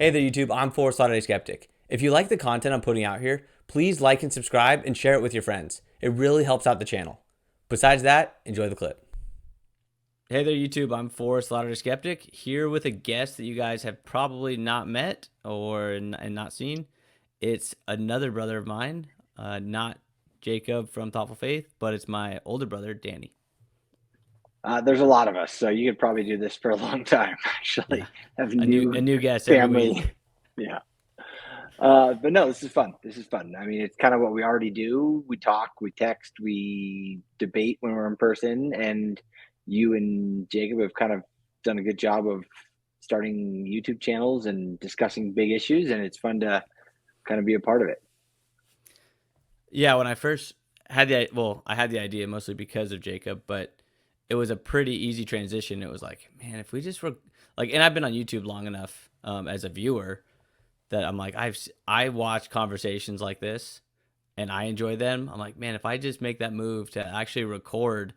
Hey there, YouTube. I'm Forrest Latter-day Skeptic. If you like the content I'm putting out here, please like and subscribe and share it with your friends. It really helps out the channel. Besides that, enjoy the clip. Hey there, YouTube. I'm Forrest Latter-day Skeptic, here with a guest that you guys have probably not met or and not seen. It's another brother of mine, not Jacob from Thoughtful Faith, but it's my older brother, Danny. There's a lot of us, so you could probably do this for a long time, Yeah, actually. Have a new new guest every family. week. Yeah. But no, this is fun. This is fun. I mean, it's kind of what we already do. We talk, we text, we debate when we're in person, and you and Jacob have kind of done a good job of starting YouTube channels and discussing big issues, and it's fun to kind of be a part of it. Yeah, when I first I had the idea mostly because of Jacob, but it was a pretty easy transition. It was like, man, if we just were like, and I've been on YouTube long enough as a viewer that I'm like, I watch conversations like this and I enjoy them. I'm like, man, if I just make that move to actually record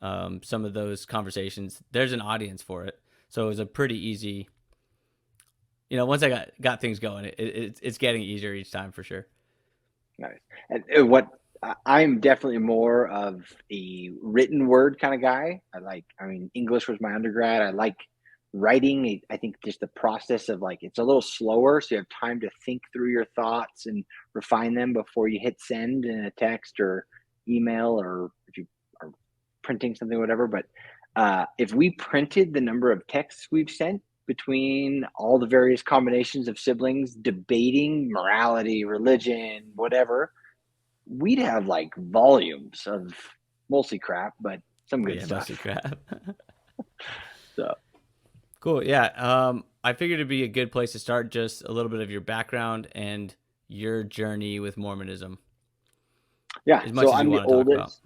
some of those conversations, there's an audience for it. So it was a pretty easy, once I got things going, it's getting easier each time for sure. Nice. And I'm definitely more of a written word kind of guy. I mean, English was my undergrad. I like writing. I think just the process of like, it's a little slower. So you have time to think through your thoughts and refine them before you hit send in a text or email, or if you are printing something, whatever. But if we printed the number of texts we've sent between all the various combinations of siblings debating morality, religion, whatever, we'd have like volumes of mostly crap, but some good Yeah, mostly stuff. crap. So Cool. Yeah. I figured it'd be a good place to start just a little bit of your background and your journey with Mormonism, yeah, as much so as you I'm the want to talk about. oldest.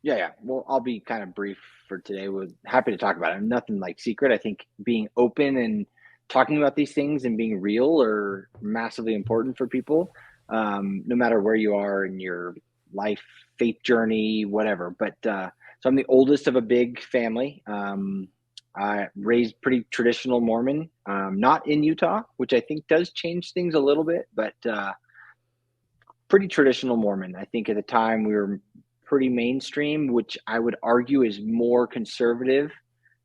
Yeah. Well, I'll be kind of brief for today. We're happy to talk about it. Nothing like secret. I think being open and talking about these things and being real are massively important for people, no matter where you are in your life, faith journey, whatever. So I'm the oldest of a big family. I raised pretty traditional Mormon, not in Utah, which I think does change things a little bit, but pretty traditional Mormon. I think at the time we were pretty mainstream, which I would argue is more conservative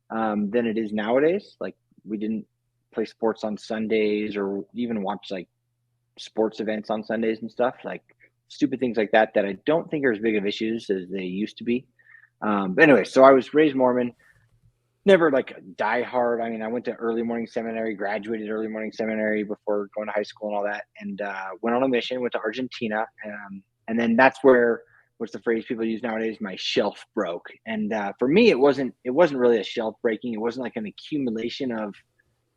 than it is nowadays. Like, we didn't play sports on Sundays or even watch like sports events on Sundays and stuff, like stupid things like that that I don't think are as big of issues as they used to be. But anyway, so I was raised Mormon, never like die hard. I mean, I went to early morning seminary, graduated early morning seminary before going to high school and all that, and went on a mission, went to Argentina. And then that's where, what's the phrase people use nowadays? My shelf broke. And for me, it wasn't really a shelf breaking. It wasn't like an accumulation of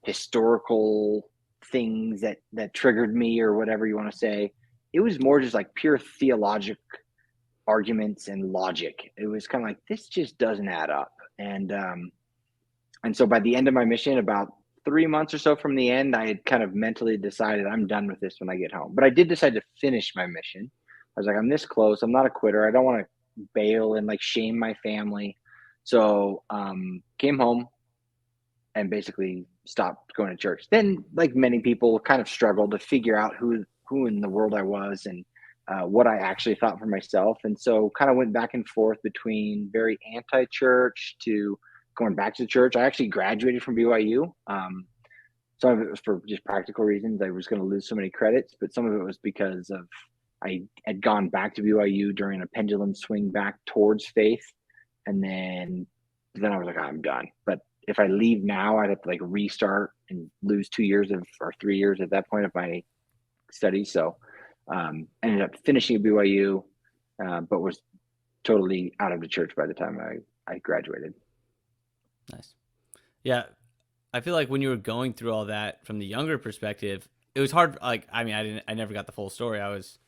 historical things that triggered me or whatever you want to say. It was more just like pure theologic arguments and logic. It was kind of like, this just doesn't add up. And so by the end of my mission, about 3 months or so from the end, I had kind of mentally decided I'm done with this when I get home. But I did decide to finish my mission. I was like, I'm this close. I'm not a quitter. I don't want to bail and like shame my family. So came home and basically stopped going to church. Then, like many people, kind of struggled to figure out who in the world I was and what I actually thought for myself. And so kind of went back and forth between very anti-church to going back to church. I actually graduated from BYU. Some of it was for just practical reasons. I was going to lose so many credits, but some of it was because of I had gone back to BYU during a pendulum swing back towards faith, and then I was like, I'm done. But if I leave now, I'd have to like restart and lose 2 years of or 3 years at that point of my studies. So ended up finishing at BYU, but was totally out of the church by the time I graduated. Nice. Yeah. I feel like when you were going through all that from the younger perspective, it was hard. Like, I mean, I never got the full story. I was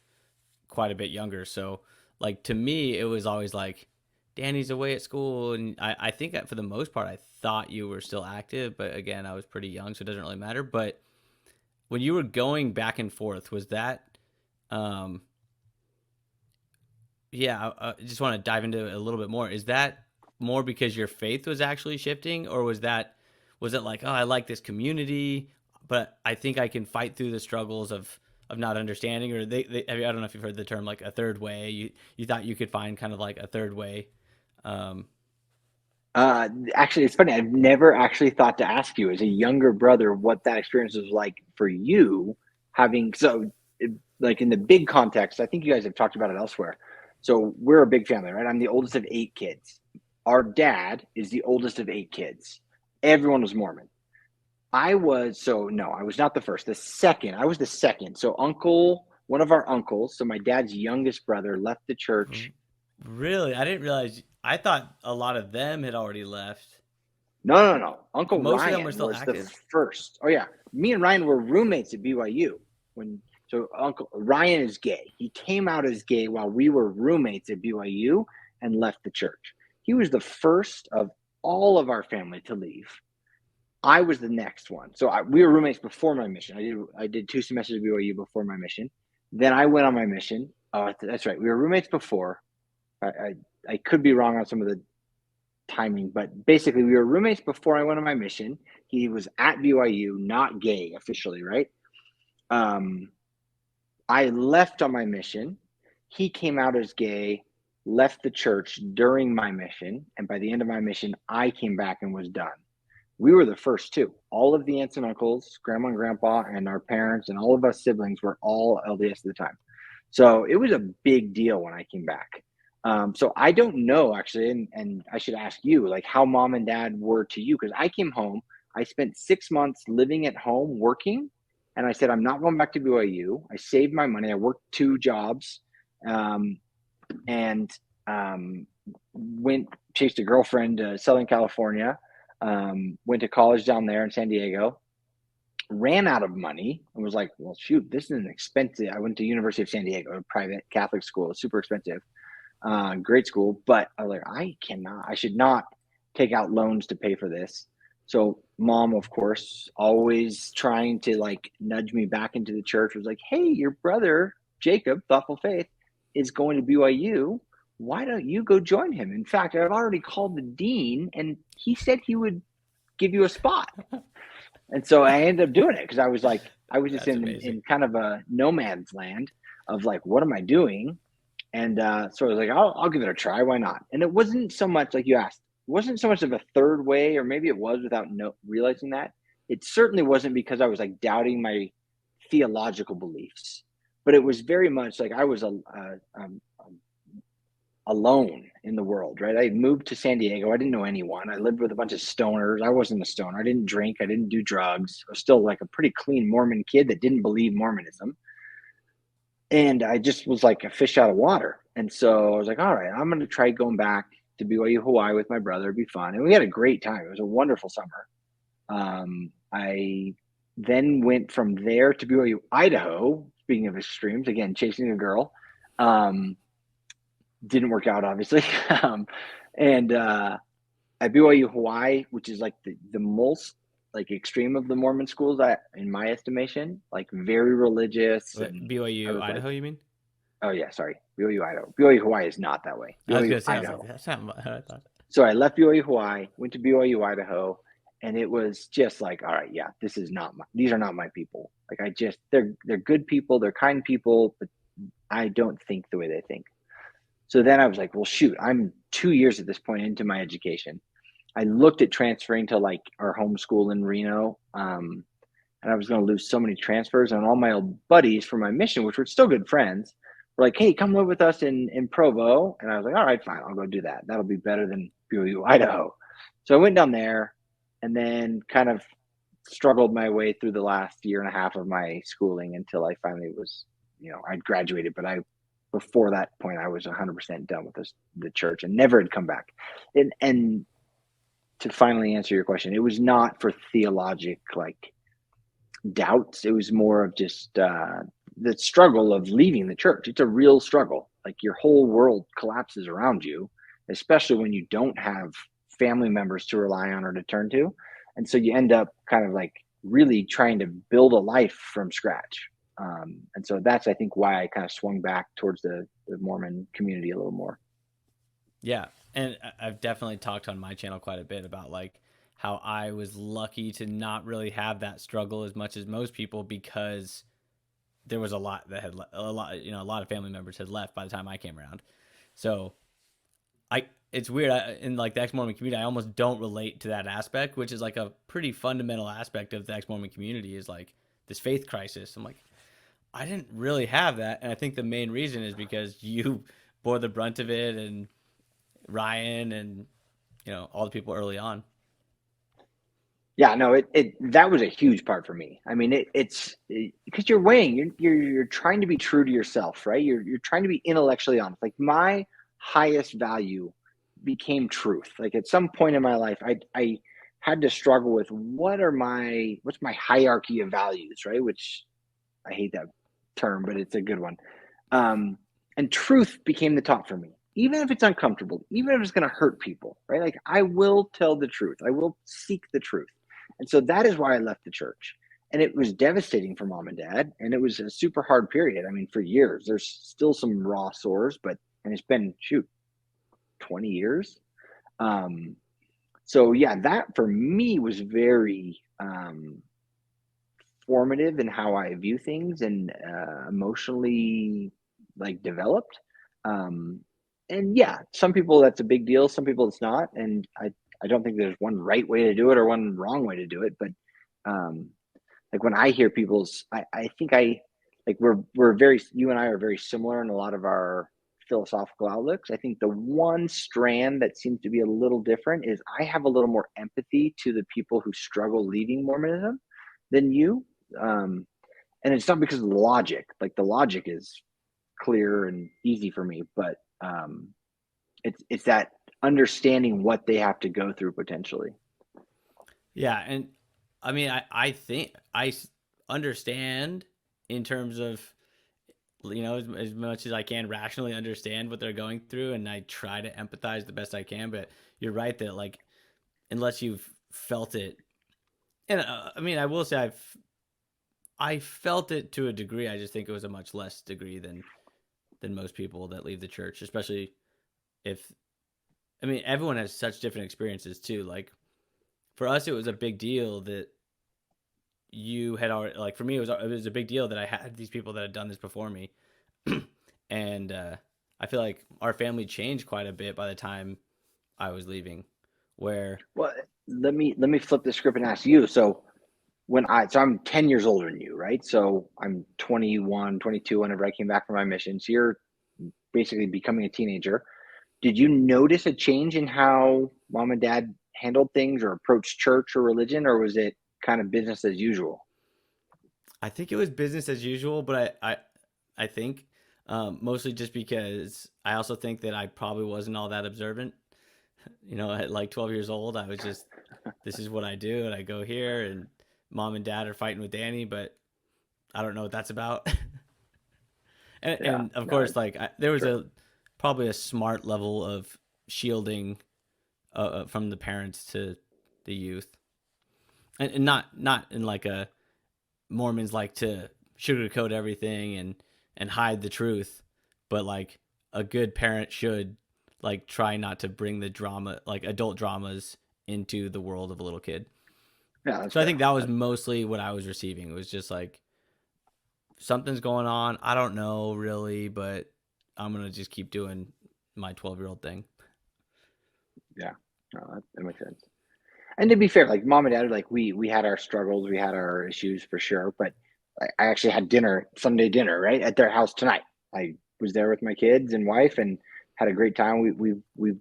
quite a bit younger. So, like, to me, it was always like, Danny's away at school. And I think for the most part, I thought you were still active. But again, I was pretty young, so it doesn't really matter. But when you were going back and forth, was that, um, yeah, I just want to dive into it a little bit more. Is that more because your faith was actually shifting, or was it like, oh, I like this community, but I think I can fight through the struggles of not understanding. Or I don't know if you've heard the term like a third way. You thought you could find kind of like a third way. Um, Actually, it's funny. I've never actually thought to ask you as a younger brother what that experience was like for you, having like in the big context. I think you guys have talked about it elsewhere. So we're a big family, right? I'm the oldest of 8 kids. Our dad is the oldest of 8 kids. Everyone was Mormon. I was no, I was not the first. The second, I was the second. So one of our uncles, so my dad's youngest brother, left the church. really, I didn't realize. I thought a lot of them had already left. No. Uncle Most of them were Ryan still was the active. first. Oh yeah, me and Ryan were roommates at BYU when. So Uncle Ryan is gay. He came out as gay while we were roommates at BYU and left the church. He was the first of all of our family to leave. I was the next one. So we were roommates before my mission. I did 2 semesters at BYU before my mission. Then I went on my mission. Oh, that's right. We were roommates before. I could be wrong on some of the timing, but basically we were roommates before I went on my mission. He was at BYU, not gay officially, right? Um, I left on my mission. He came out as gay, left the church during my mission, and by the end of my mission, I came back and was done. We were the first two. All of the aunts and uncles, grandma and grandpa, and our parents, and all of us siblings were all LDS at the time. So it was a big deal when I came back. So I don't know actually, and I should ask you like how mom and dad were to you, because I came home. I spent 6 months living at home working, and I said I'm not going back to BYU. I saved my money. I worked 2 jobs, and went chased a girlfriend to Southern California. Went to college down there in San Diego. Ran out of money and was like, well, shoot, this is an expensive. I went to University of San Diego, a private Catholic school, super expensive. Great school, but I was like, I should not take out loans to pay for this. So mom, of course, always trying to like nudge me back into the church, was like, hey, your brother, Jacob, Thoughtful Faith, is going to BYU. Why don't you go join him? In fact, I've already called the dean and he said he would give you a spot. And so I ended up doing it because I was just That's amazing. in kind of a no man's land of like, what am I doing? And so I was like, I'll give it a try. Why not? And it wasn't so much like you asked, it wasn't so much of a third way, or maybe it was without realizing that. It certainly wasn't because I was like doubting my theological beliefs, but it was very much like I was alone in the world, right? I moved to San Diego. I didn't know anyone. I lived with a bunch of stoners. I wasn't a stoner. I didn't drink. I didn't do drugs. I was still like a pretty clean Mormon kid that didn't believe Mormonism. And I just was like a fish out of water. And so I was like, all right, I'm going to try going back to BYU Hawaii with my brother. It'd be fun. And we had a great time. It was a wonderful summer. I then went from there to BYU Idaho. Speaking of extremes, again, chasing a girl. Didn't work out, obviously. And at BYU Hawaii, which is like the most like extreme of the Mormon schools, in my estimation, like very religious. What, And I BYU, was like, Idaho, you mean? oh yeah, sorry, BYU Idaho. BYU Hawaii is not that way. I was BYU gonna say, I was like, Idaho. that's not what I thought. So I left BYU Hawaii, went to BYU Idaho, and it was just like, all right, yeah, these are not my people. Like they're good people, they're kind people, but I don't think the way they think. So then I was like, well, shoot, I'm 2 years at this point into my education. I looked at transferring to like our home school in Reno, and I was going to lose so many transfers. And all my old buddies from my mission, which were still good friends, were like, hey, come live with us in Provo. And I was like, all right, fine, I'll go do that. That'll be better than BYU Idaho. So I went down there and then kind of struggled my way through the last year and a half of my schooling until I finally was, I'd graduated, but before that point, I was 100% done with the church and never had come back. And to finally answer your question, it was not for theologic like doubts. It was more of just the struggle of leaving the church. It's a real struggle. Like your whole world collapses around you, especially when you don't have family members to rely on or to turn to. And so you end up kind of like really trying to build a life from scratch. And so that's, I think, why I kind of swung back towards the Mormon community a little more. Yeah, and I've definitely talked on my channel quite a bit about like how I was lucky to not really have that struggle as much as most people because there was a lot that had a lot, a lot of family members had left by the time I came around. So I it's weird in like the ex-Mormon community. I almost don't relate to that aspect, which is like a pretty fundamental aspect of the ex-Mormon community is like this faith crisis. I'm like, I didn't really have that, and I think the main reason is because you bore the brunt of it, and Ryan, and all the people early on. Yeah, no, it that was a huge part for me. I mean, it's because you're weighing, you're trying to be true to yourself, right? You're trying to be intellectually honest. Like my highest value became truth. Like at some point in my life, I had to struggle with what's my hierarchy of values, right? Which I hate that term, but it's a good one. Um, and truth became the top for me, even if it's uncomfortable, even if it's going to hurt people, right? Like I will tell the truth, I will seek the truth. And so that is why I left the church. And it was devastating for mom and dad. And it was a super hard period. I mean, for years, there's still some raw sores, and it's been, 20 years. Um, so yeah, that for me was very formative in how I view things and emotionally like developed. Um, and yeah, some people that's a big deal, some people it's not. And I don't think there's one right way to do it or one wrong way to do it. But um, like when I hear I think like we're very, you and I are very similar in a lot of our philosophical outlooks. I think the one strand that seems to be a little different is I have a little more empathy to the people who struggle leaving Mormonism than you. Um, and it's not because of the logic. Like the logic is clear and easy for me, but it's that understanding what they have to go through potentially. Yeah, and I mean, I think understand in terms of as much as I can rationally understand what they're going through, and I try to empathize the best I can. But you're right that like unless you've felt it, and I mean, I will say I felt it to a degree. I just think it was a much less degree than most people that leave the church, especially if I mean everyone has such different experiences too. Like for us, it was a big deal that you had already like for me it was a big deal that I had these people that had done this before me, and I feel like our family changed quite a bit by the time I was leaving. Where Well, let me flip the script and ask you. So I'm 10 years older than you, right? So I'm 21, 22 whenever I came back from my mission. So you're basically becoming a teenager. Did you notice a change in how mom and dad handled things or approached church or religion, or was it kind of business as usual? I think it was business as usual, but I think mostly just because I also think that I probably wasn't all that observant. At like 12 years old, I was just this is what I do, and I go here, and mom and dad are fighting with Danny, but I don't know what that's about. and, Yeah, and of no, course, like there was sure. a probably a smart level of shielding from the parents to the youth, and not in like a Mormons like to sugarcoat everything and hide the truth, but like a good parent should like try not to bring the drama like adult dramas into the world of a little kid. Yeah, that's So I fair. think that was mostly what I was receiving. It was just like something's going on. I don't know really, but I'm gonna just keep doing my 12-year-old thing. Yeah, no, that makes sense. And to be fair, like mom and dad, like we had our struggles, we had our issues for sure. But I actually had Sunday dinner, right, at their house tonight. I was there with my kids and wife and had a great time. We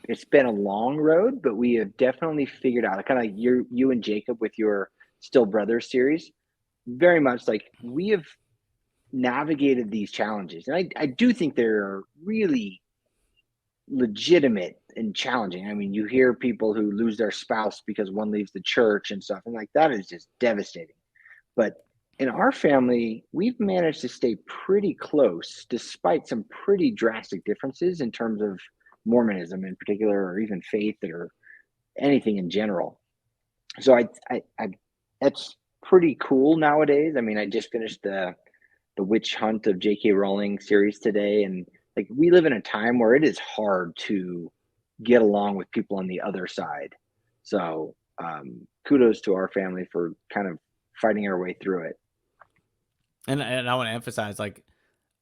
it's been a long road, but we have definitely figured out kind of like you and Jacob with your Still Brothers series. Very much like we have navigated these challenges, and I do think they're really legitimate and challenging. I mean, you hear people who lose their spouse because one leaves the church and stuff, and like that is just devastating. But in our family, we've managed to stay pretty close despite some pretty drastic differences in terms of Mormonism in particular, or even faith or anything in general. So I that's pretty cool nowadays. I mean, I just finished the Witch Hunt of J.K. Rowling series today, and like we live in a time where it is hard to get along with people on the other side. So kudos to our family for kind of fighting our way through it. And I want to emphasize, like,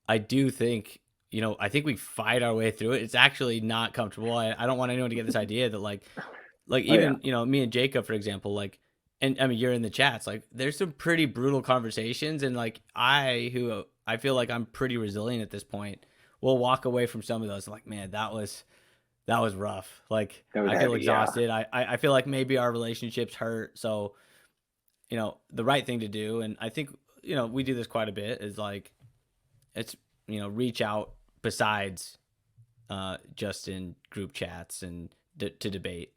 I do think, I think we fight our way through it. It's actually not comfortable. I don't want anyone to get this idea that like Oh yeah, even, me and Jacob, for example, like, and I mean, you're in the chats, like, there's some pretty brutal conversations. And like, who I feel like I'm pretty resilient at this point, will walk away from some of those like, man, that was rough. Like, that was I feel heavy. Yeah, exhausted. I feel like maybe our relationships hurt. So, the right thing to do, and I think, we do this quite a bit, is like, it's, reach out besides just in group chats and to debate.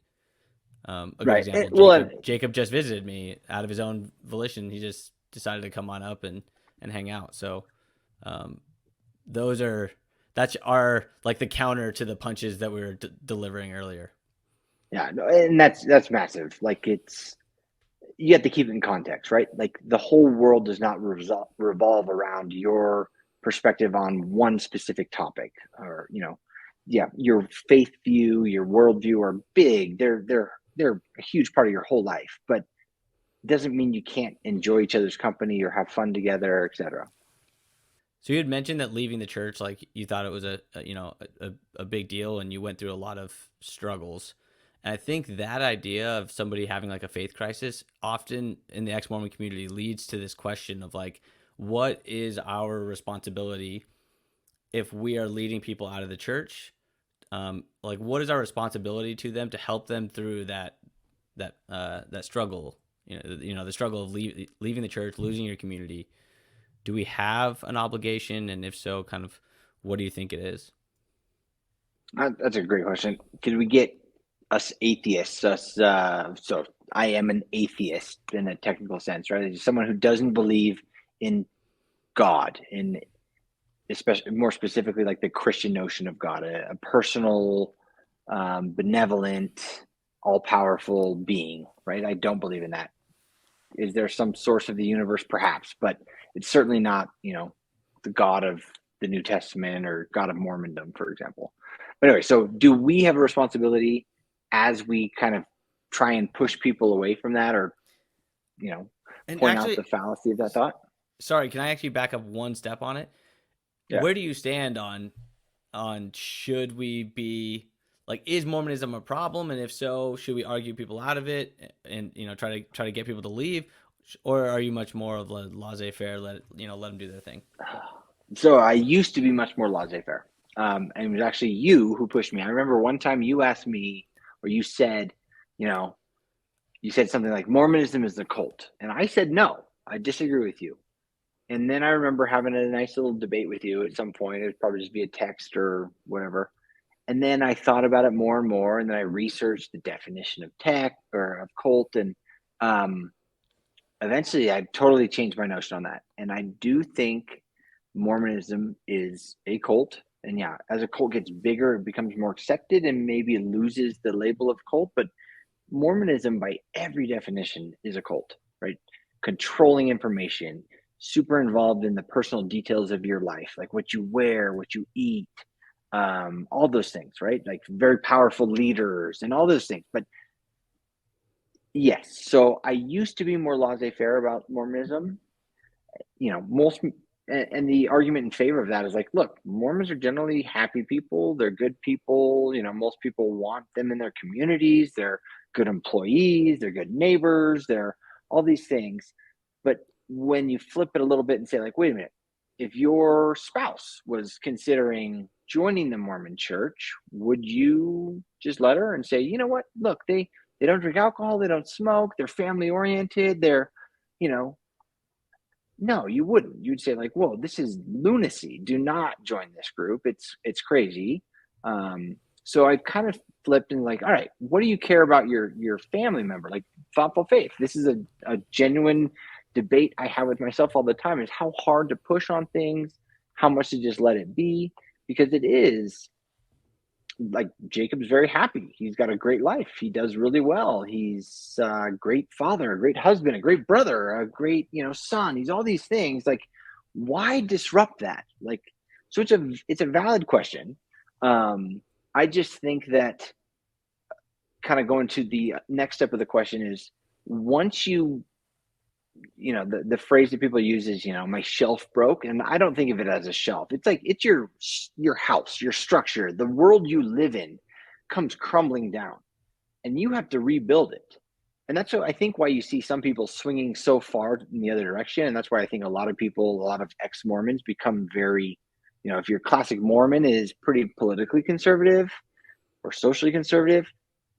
A good right. example, Well, Jacob just visited me out of his own volition. He just decided to come on up and hang out. So um, those are that's our, like, the counter to the punches that we were delivering earlier. yeah, no, and that's massive. Like it's you have to keep it in context, right? Like the whole world does not revolve around your perspective on one specific topic, or yeah, your faith view, your worldview are big. They're a huge part of your whole life, but it doesn't mean you can't enjoy each other's company or have fun together, etc. So you had mentioned that leaving the church, like, you thought it was a big deal, and you went through a lot of struggles. And I think that idea of somebody having like a faith crisis often in the ex-Mormon community leads to this question of like, what is our responsibility if we are leading people out of the church? Like, what is our responsibility to them to help them through that struggle? The struggle of leaving the church, losing your community. Do we have an obligation, and if so, kind of, what do you think it is? That's a great question. Could we get us atheists? So I am an atheist in a technical sense, right? It's someone who doesn't believe in God, in especially more specifically like the Christian notion of God, a personal, benevolent, all-powerful being, right? I don't believe in that. Is there some source of the universe? Perhaps, but it's certainly not, the God of the New Testament or God of Mormondom, for example. But anyway, so do we have a responsibility as we kind of try and push people away from that, or you know, And point out the actually, fallacy of that thought? sorry, can I actually back up one step on it? Yeah. Where do you stand on should we be, like, is Mormonism a problem, and if so, should we argue people out of it and try to get people to leave, or are you much more of a laissez-faire, let them do their thing? So I used to be much more laissez-faire, and it was actually you who pushed me. I remember one time you asked me, or you know, you said something like Mormonism is the cult, and I said no, I disagree with you. And then I remember having a nice little debate with you at some point. It would probably just be a text or whatever. And then I thought about it more and more, and then I researched the definition of tech or of cult, and um, eventually I totally changed my notion on that. And I do think Mormonism is a cult. And yeah, as a cult gets bigger, it becomes more accepted and maybe loses the label of cult. But Mormonism, by every definition, is a cult, right? Controlling information, super involved in the personal details of your life, like what you wear, what you eat, all those things, right? Like very powerful leaders and all those things. But yes, so I used to be more laissez-faire about Mormonism. Most and the argument in favor of that is like, look, Mormons are generally happy people. They're good people. Most people want them in their communities. They're good employees. They're good neighbors. They're all these things. But when you flip it a little bit and say, like, wait a minute, if your spouse was considering joining the Mormon church, would you just let her and say, you know what, look, they don't drink alcohol, they don't smoke, they're family oriented, they're, you know, no, you wouldn't. You'd say like, "Whoa, this is lunacy. Do not join this group. It's crazy." So I kind of flipped and like, all right, what do you care about your family member? Like thoughtful faith. This is a genuine debate I have with myself all the time: is how hard to push on things, how much to just let it be, because it is like Jacob's very happy. He's got a great life. He does really well. He's a great father, a great husband, a great brother, a great, son. He's all these things. Like, why disrupt that? Like, so it's a valid question. I just think that kind of going to the next step of the question is, once the phrase that people use is, my shelf broke. And I don't think of it as a shelf. It's like, it's your house, your structure, the world you live in comes crumbling down, and you have to rebuild it. And that's what I think why you see some people swinging so far in the other direction. And that's why I think a lot of people, a lot of ex-Mormons become very, if your classic Mormon is pretty politically conservative or socially conservative,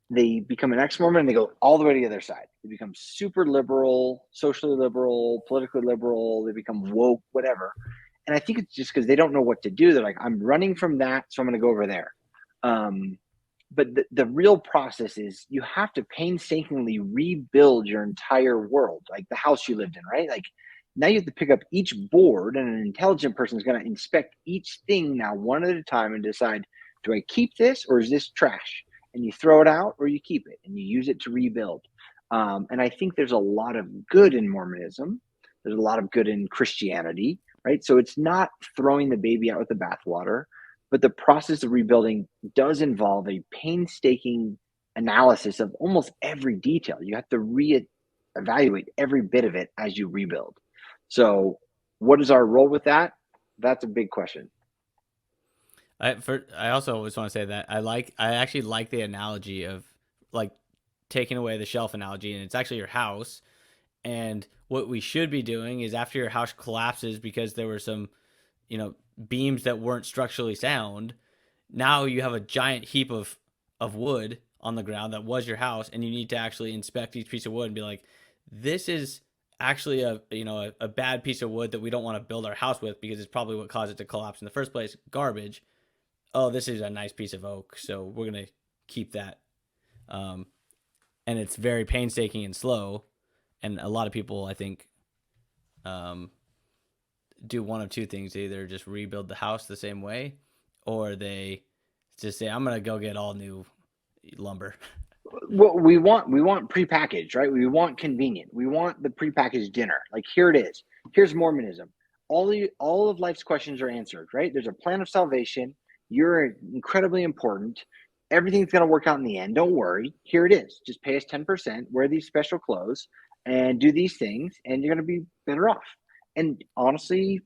they become an ex-Mormon and they go all the way to the other side. They become super liberal, socially liberal, politically liberal. They become woke, whatever. And I think it's just because they don't know what to do. They're like, I'm running from that, so I'm going to go over there. But the real process is you have to painstakingly rebuild your entire world, like the house you lived in, right? Like now you have to pick up each board, and an intelligent person is going to inspect each thing now one at a time and decide, do I keep this or is this trash? And you throw it out or you keep it and you use it to rebuild. And I think there's a lot of good in Mormonism. There's a lot of good in Christianity, right? So it's not throwing the baby out with the bathwater, but the process of rebuilding does involve a painstaking analysis of almost every detail. You have to reevaluate every bit of it as you rebuild. So what is our role with that? That's a big question. I also always want to say that I actually like the analogy of like taking away the shelf analogy, and it's actually your house. And what we should be doing is after your house collapses because there were some, you know, beams that weren't structurally sound, now you have a giant heap of wood on the ground that was your house, and you need to actually inspect each piece of wood and be like, this is actually a bad piece of wood that we don't want to build our house with because it's probably what caused it to collapse in the first place, garbage. Oh, this is a nice piece of oak, so we're gonna keep that. Um, and it's very painstaking and slow, and a lot of people I think um, do one of two things: they either just rebuild the house the same way, or they just say, "I'm gonna go get all new lumber." What we want prepackaged, right? We want convenient. We want the prepackaged dinner. Like, here it is. Here's Mormonism. All of life's questions are answered, right? There's a plan of salvation. You're incredibly important. Everything's going to work out in the end. Don't worry. Here it is. Just pay us 10%, wear these special clothes, and do these things, and you're going to be better off. And honestly,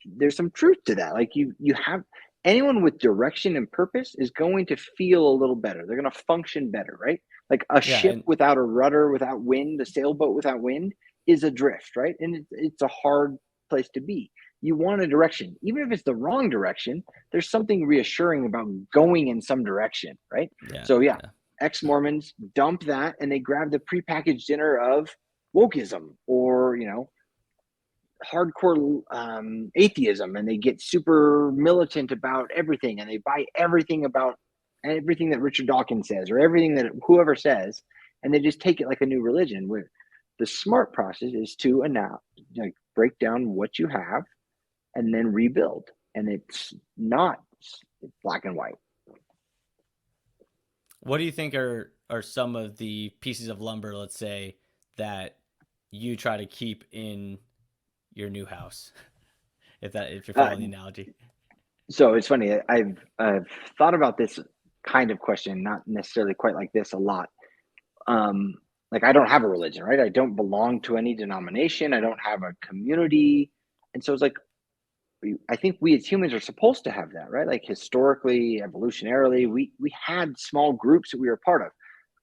there's some truth to that. Like, you have anyone with direction and purpose is going to feel a little better. They're going to function better, right? Like a Yeah, ship without a rudder, without wind, a sailboat without wind is adrift, right? And it's a hard place to be. You want a direction. Even if it's the wrong direction, there's something reassuring about going in some direction, right? yeah, So, yeah, yeah. ex-Mormons dump that and they grab the prepackaged dinner of wokeism, or, hardcore atheism, and they get super militant about everything, and they buy everything about everything that Richard Dawkins says or everything that whoever says, and they just take it like a new religion. Where the smart process is to now, like, break down what you have and then rebuild, and it's not black and white. What do you think are some of the pieces of lumber, let's say, that you try to keep in your new house? If you're uh, following the analogy. so it's funny, I've thought about this kind of question, not necessarily quite like this, a lot. um like, I don't have a religion, right? I don't belong to any denomination. I don't have a community. And so it's like, I think we as humans are supposed to have that, right? Like, historically, evolutionarily, we had small groups that we were part of.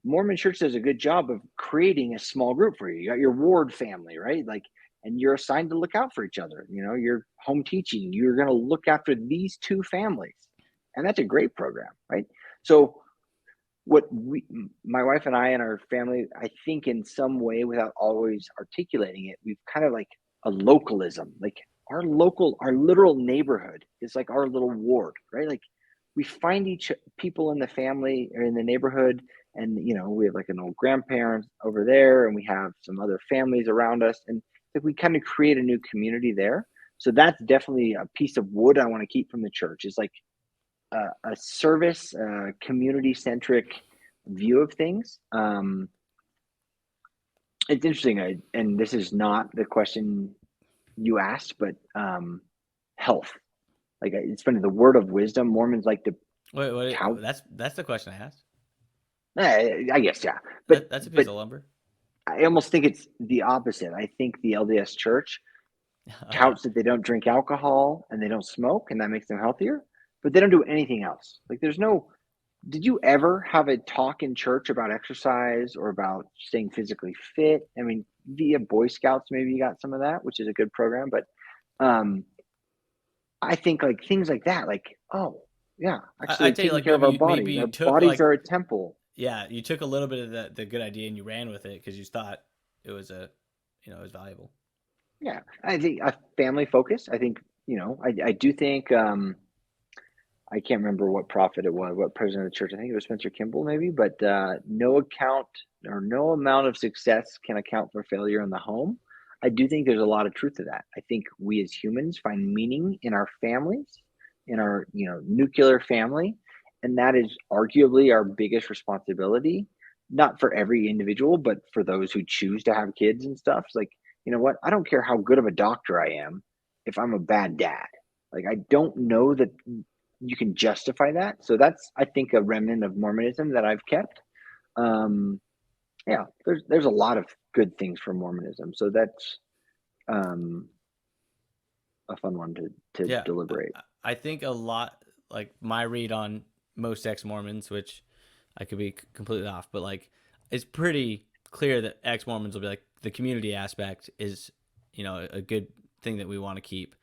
Mormon church does a good job of creating a small group for you. You got your ward family, right? Like, and you're assigned to look out for each other. You're home teaching, you're going to look after these two families, and that's a great program, right? So what my wife and I and our family, I think in some way, without always articulating it, we've kind of like a localism. Like, our literal neighborhood is like our little ward, right? Like, we find each people in the family or in the neighborhood, and we have like an old grandparent over there, and we have some other families around us, and like we kind of create a new community there. So that's definitely a piece of wood I want to keep from the church. Is like a service, community centric view of things. It's interesting, and this is not the question you asked, but health. Like, it's funny, the word of wisdom. Mormons like to Wait, tout. that's the question I asked. I guess, yeah. That's a piece But of lumber. I almost think it's the opposite. I think the LDS Church Okay. touts that they don't drink alcohol and they don't smoke, and that makes them healthier, but they don't do anything else. Like, there's no. Did you ever have a talk in church about exercise or about staying physically fit? I mean, via Boy Scouts, maybe you got some of that, which is a good program. But um, I think like things like that, like, oh, yeah, I actually tell you, taking like care of our maybe bodies. you Our took bodies like are a temple. yeah, you took a little bit of the good idea and you ran with it because you thought it was it was valuable. Yeah, I think a family focus. I think, I do think I can't remember what prophet it was, what president of the church. I think it was Spencer Kimball, maybe. But no account or no amount of success can account for failure in the home. I do think there's a lot of truth to that. I think we as humans find meaning in our families, in our nuclear family, and that is arguably our biggest responsibility. Not for every individual, but for those who choose to have kids and stuff. It's like, you know what? I don't care how good of a doctor I am if I'm a bad dad. Like, I don't know that you can justify that. So that's, I think, a remnant of Mormonism that I've kept. Um, yeah, there's a lot of good things from Mormonism. So that's um, a fun one to Yeah, deliberate. I think a lot like my read on most ex Mormons, which I could be completely off, but like it's pretty clear that ex Mormons will be like the community aspect is a good thing that we want to keep.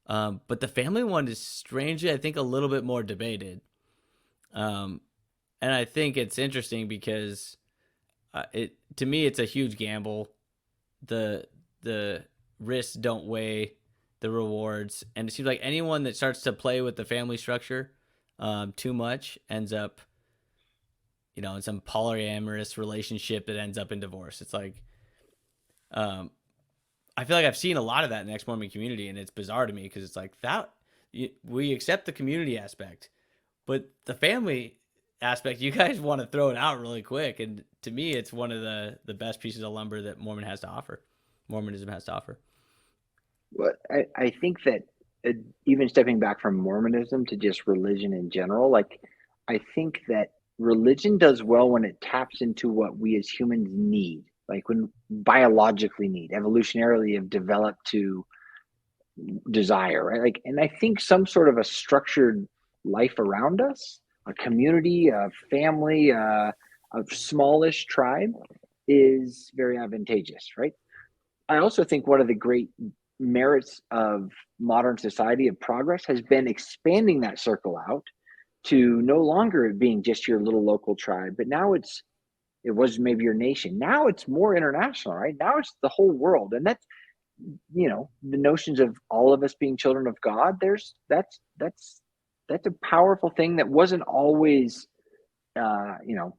But the family one is strangely, I think, a little bit more debated. Um, and I think it's interesting because it to me it's a huge gamble. The risks don't weigh the rewards, and it seems like anyone that starts to play with the family structure too much ends up in some polyamorous relationship that ends up in divorce. It's like um, I feel like I've seen a lot of that in the ex-Mormon community, and it's bizarre to me because it's like that we accept the community aspect, but the family aspect, you guys want to throw it out really quick. And to me, it's one of the best pieces of lumber that Mormonism has to offer. Well, I think that even stepping back from Mormonism to just religion in general, like, I think that religion does well when it taps into what we as humans need, like when biologically need, evolutionarily have developed to desire, right? Like, and I think some sort of a structured life around us, a community, a family, a smallish tribe is very advantageous, right? I also think one of the great merits of modern society of progress has been expanding that circle out to no longer being just your little local tribe, but now it was maybe your nation. Now it's more international, right? Now it's the whole world. And that's, the notions of all of us being children of God, that's a powerful thing that wasn't always uh, you know,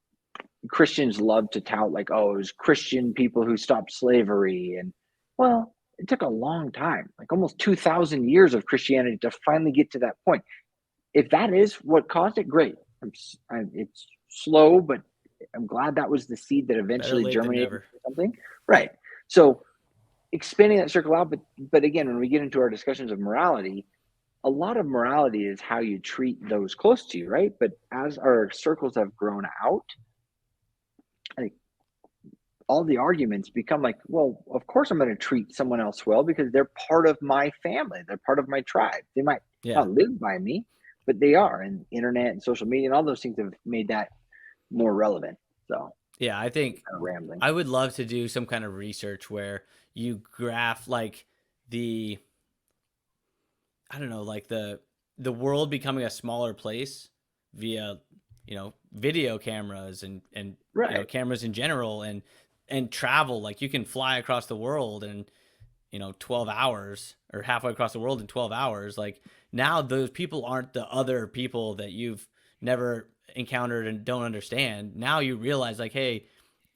Christians love to tout, like, oh, it was Christian people who stopped slavery. And, well, it took a long time, like almost 2,000 years of Christianity to finally get to that point. If that is what caused it, great. It's slow, but I'm glad that was the seed that Better eventually late than germinated never. into something. Right. So expanding that circle out, but again, when we get into our discussions of morality, a lot of morality is how you treat those close to you, right? But as our circles have grown out, like, all the arguments become like, well, of course I'm going to treat someone else well because they're part of my family. They're part of my tribe. They might Yeah, not live by me, but they are. And internet and social media and all those things have made that more relevant. So, yeah. I think kind of rambling. I would love to do some kind of research where you graph like the I don't know, like the world becoming a smaller place via video cameras and Right. cameras in general and travel. Like you can fly across the world in 12 hours or halfway across the world in 12 hours. Like now those people aren't the other people that you've never encountered and don't understand. Now you realize like, hey,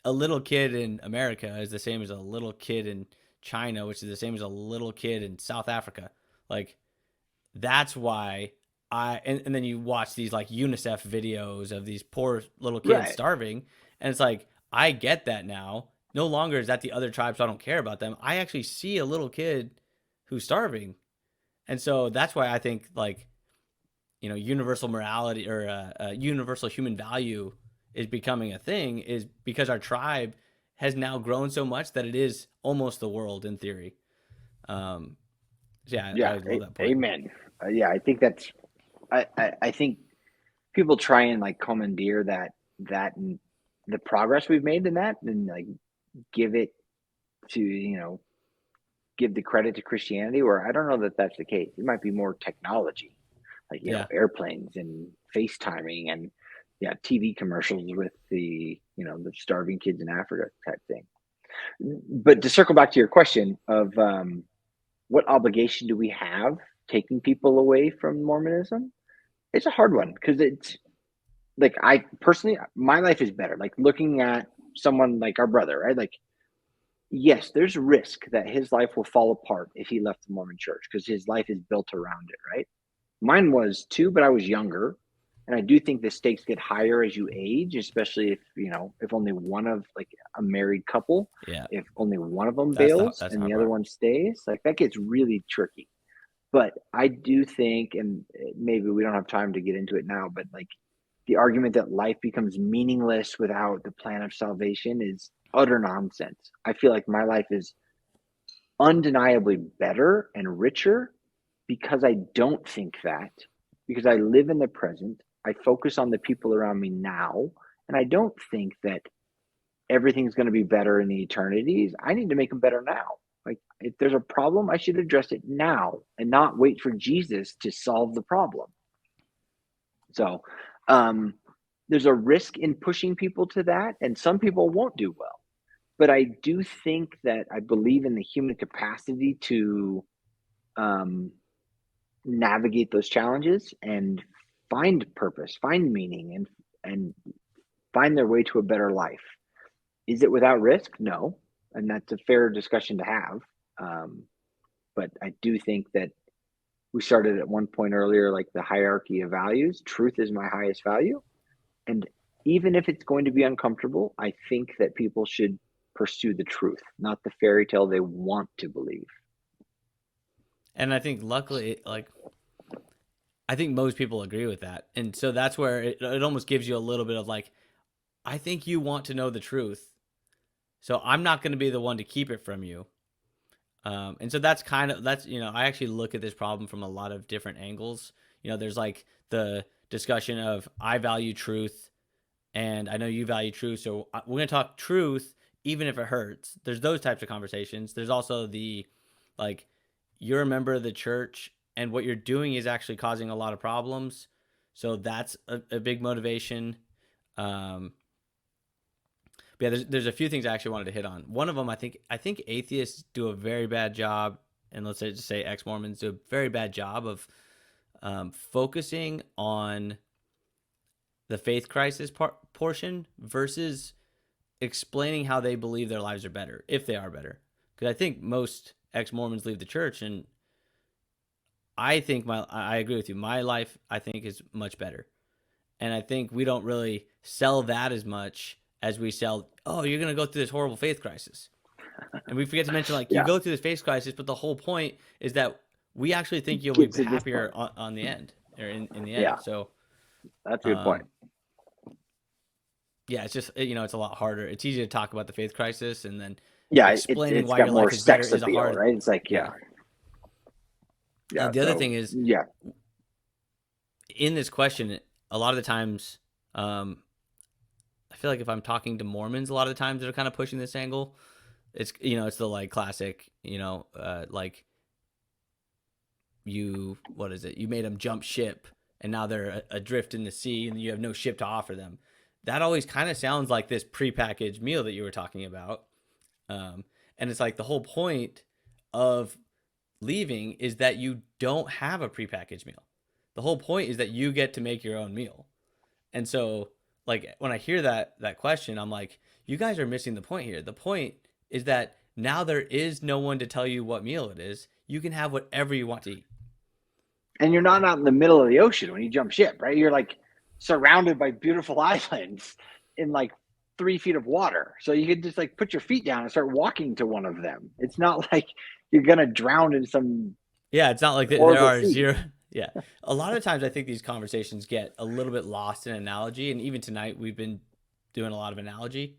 a little kid in America is the same as a little kid in China, which is the same as a little kid in South Africa. Like that's why and then you watch these like UNICEF videos of these poor little kids Right. starving, and it's like I get that now. No longer is that the other tribes, so I don't care about them. I actually see a little kid who's starving, and so that's why I think like universal morality or universal human value is becoming a thing is because our tribe has now grown so much that it is almost the world in theory. Um, so yeah, I Yeah, always love that point. amen. Yeah, I think that's. I think people try and like commandeer that and the progress we've made in that, and like give it to give the credit to Christianity. Where I don't know that that's the case. It might be more technology, like Yeah. airplanes and FaceTiming and TV commercials with the starving kids in Africa type thing. But to circle back to your question of what obligation do we have taking people away from Mormonism? It's a hard one because it's like I personally, my life is better. Like looking at someone like our brother, right? Like, yes, there's risk that his life will fall apart if he left the Mormon church because his life is built around it, right? Mine was too, but I was younger. And I do think the stakes get higher as you age, especially if only one of like a married couple, Yeah. if only one of them That's the bails that's the and hard the other part. one stays, like that gets really tricky. But I do think, and maybe we don't have time to get into it now, but like the argument that life becomes meaningless without the plan of salvation is utter nonsense. I feel like my life is undeniably better and richer because I don't think that, because I live in the present, I focus on the people around me now, and I don't think that everything's going to be better in the eternities. I need to make them better now. Like, if there's a problem, I should address it now and not wait for Jesus to solve the problem. So, um, there's a risk in pushing people to that, and some people won't do well. But I do think that I believe in the human capacity to um, navigate those challenges and find purpose, find meaning, and find their way to a better life. Is it without risk? No, and that's a fair discussion to have. Um, but I do think that we started at one point earlier, like the hierarchy of values. Truth is my highest value, and even if it's going to be uncomfortable, I think that people should pursue the truth, not the fairy tale they want to believe. And I think luckily, like I think most people agree with that, and so that's where it almost gives you a little bit of like, I think you want to know the truth, so I'm not going to be the one to keep it from you. And so that's I actually look at this problem from a lot of different angles. There's like the discussion of I value truth, and I know you value truth, so we're going to talk truth even if it hurts. There's those types of conversations. There's also the like you're a member of the church and what you're doing is actually causing a lot of problems. So that's a big motivation. Um, but yeah, there's a few things I actually wanted to hit on. One of them, I think atheists do a very bad job, and let's say just say ex Mormons do a very bad job of focusing on the faith crisis portion versus explaining how they believe their lives are better, if they are better. Because I think most ex Mormons leave the church, and I agree with you. My life, I think, is much better, and I think we don't really sell that as much as we sell. Oh, you're gonna go through this horrible faith crisis, and we forget to mention like you Yeah, go through this faith crisis, but the whole point is that we actually think you'll be get to this happier point. on the end or in the Yeah, end. So that's a good point. um, yeah, it's just it's a lot harder. It's easy to talk about the faith crisis, and then Yeah, explaining it's why got your more life is better sex is a appeal, hard. right? It's like Yeah. yeah. The other So thing is yeah, in this question, a lot of the times, um, I feel like if I'm talking to Mormons, a lot of the times they're kind of pushing this angle. It's the like classic, like what is it? You made them jump ship, and now they're adrift in the sea, and you have no ship to offer them. That always kind of sounds like this prepackaged meal that you were talking about. Um, and it's like the whole point of leaving is that you don't have a prepackaged meal. The whole point is that you get to make your own meal. And so, like when I hear that question, I'm like, you guys are missing the point here. The point is that now there is no one to tell you what meal it is. You can have whatever you want to eat. and you're not out in the middle of the ocean when you jump ship, right? You're like surrounded by beautiful islands in like 3 feet of water, so you can just like put your feet down and start walking to one of them. It's not like you're gonna drown in some Yeah, it's not like there horrible are sea. zero. Yeah, a lot of times I think these conversations get a little bit lost in analogy, and even tonight we've been doing a lot of analogy.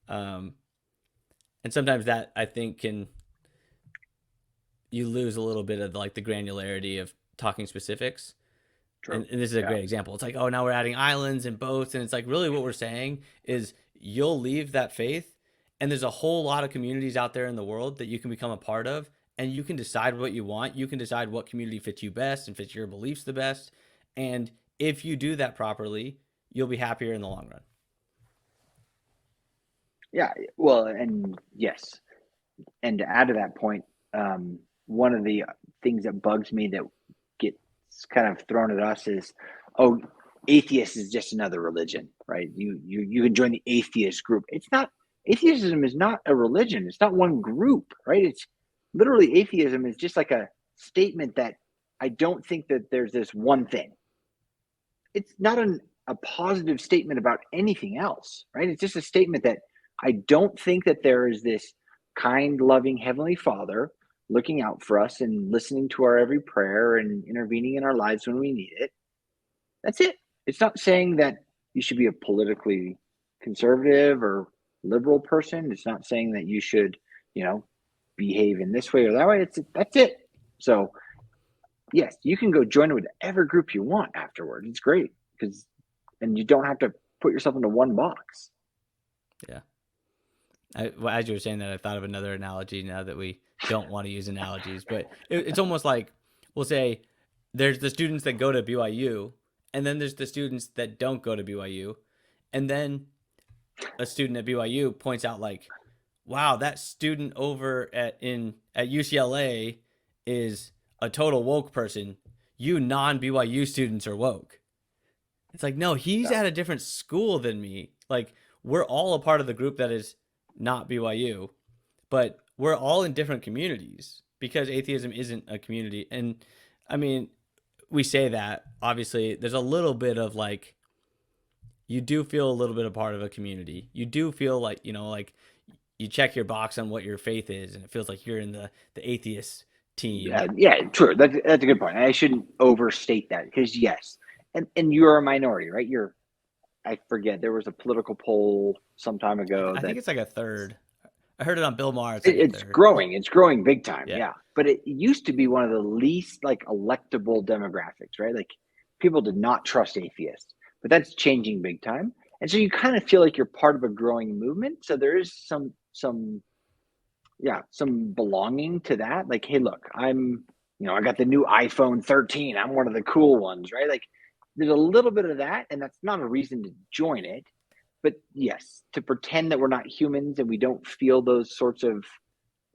Um, and sometimes that I think can you lose a little bit of like the granularity of talking specifics. True. And this is a Yeah. great example. It's like, oh, now we're adding islands and boats, and it's like really what we're saying is you'll leave that faith, and there's a whole lot of communities out there in the world that you can become a part of, and you can decide what you want. You can decide what community fits you best and fits your beliefs the best, and if you do that properly, you'll be happier in the long run. Yeah. Well, and yes. And to add to that point, one of the things that bugs me that gets kind of thrown at us is, oh, atheist is just another religion, right? You can join the atheist group. It's not. Atheism is not a religion. It's not one group, right? It's literally atheism is just like a statement that I don't think that there's this one thing. It's not a positive statement about anything else, right? It's just a statement that I don't think that there is this kind, loving Heavenly Father looking out for us and listening to our every prayer and intervening in our lives when we need it. That's it. It's not saying that you should be a politically conservative or liberal person. It's not saying that you should, you know, behave in this way or that way. That's it. So yes, you can go join whatever group you want afterward. It's great because, and you don't have to put yourself into one box. Yeah. Well, as you were saying that, I thought of another analogy now that we don't want to use analogies, but it's almost like we'll say there's the students that go to BYU, and then there's the students that don't go to BYU, and then a student at BYU points out like, "Wow, that student over at UCLA is a total woke person. You non BYU students are woke." It's like, no, he's Yeah. at a different school than me. Like, we're all a part of the group that is not BYU, but we're all in different communities because atheism isn't a community. And I mean, we say that obviously there's a little bit of like, you do feel a little bit a part of a community. You do feel like, like you check your box on what your faith is, and it feels like you're in the atheist team. Yeah, true. That's a good point. I shouldn't overstate that because yes, and you're a minority, right? I forget there was a political poll some time ago I that think it's like a third. I heard it on Bill Maher. It's like a it's third. growing. It's growing big time. Yeah. Yeah, but it used to be one of the least like electable demographics, right? Like people did not trust atheists, but that's changing big time. And so you kind of feel like you're part of a growing movement. So there is some belonging to that. Like, hey, look, I got the new iPhone 13. I'm one of the cool ones, right? Like, there's a little bit of that, and that's not a reason to join it. But yes, to pretend that we're not humans and we don't feel those sorts of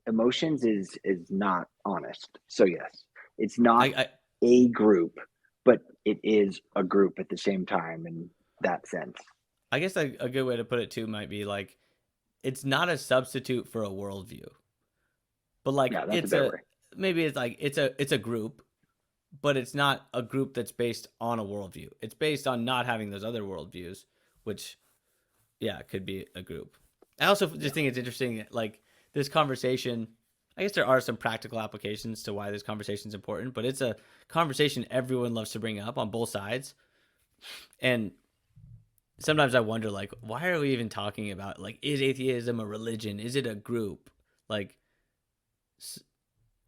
emotions is not honest. So yes, it's not I a group, but it is a group at the same time in that sense. I guess a good way to put it too might be like it's not a substitute for a worldview, but like Yeah, that's a better way. maybe it's like it's a group, but it's not a group that's based on a worldview. It's based on not having those other worldviews, which yeah could be a group. I also Yeah. just think it's interesting like this conversation. I guess there are some practical applications to why this conversation is important, but it's a conversation everyone loves to bring up on both sides, and sometimes I wonder like why are we even talking about like is atheism a religion? Is it a group? Like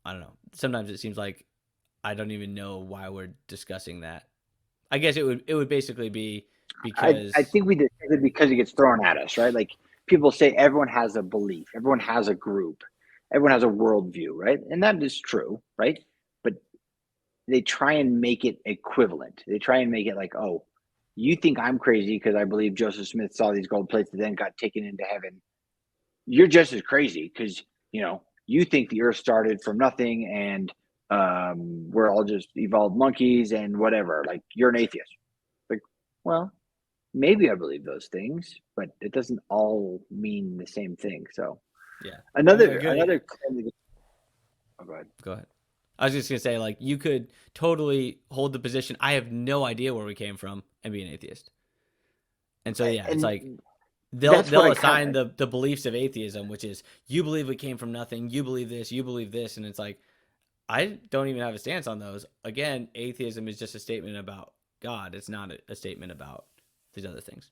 I don't know. Sometimes it seems like I don't even know why we're discussing that. I guess it would basically be I because think we did it because it gets thrown at us, right? Like people say everyone has a belief, everyone has a group, everyone has a worldview, right? And that is true, right? But they try and make it equivalent. They try and make it like, oh, you think I'm crazy because I believe Joseph Smith saw these gold plates and then got taken into heaven. You're just as crazy because you think the earth started from nothing and we're all just evolved monkeys and whatever. Like you're an atheist. Like, well, maybe I believe those things, but it doesn't all mean the same thing. So yeah. A another good claim. Oh, go ahead. go ahead. I was just gonna say like you could totally hold the position. I have no idea where we came from and be an atheist. And so yeah, it's like And they'll that's what they'll I assign kind of the beliefs of atheism, which is you believe we came from nothing, you believe this, and it's like I don't even have a stance on those. Again, atheism is just a statement about God. It's not a statement about these other things.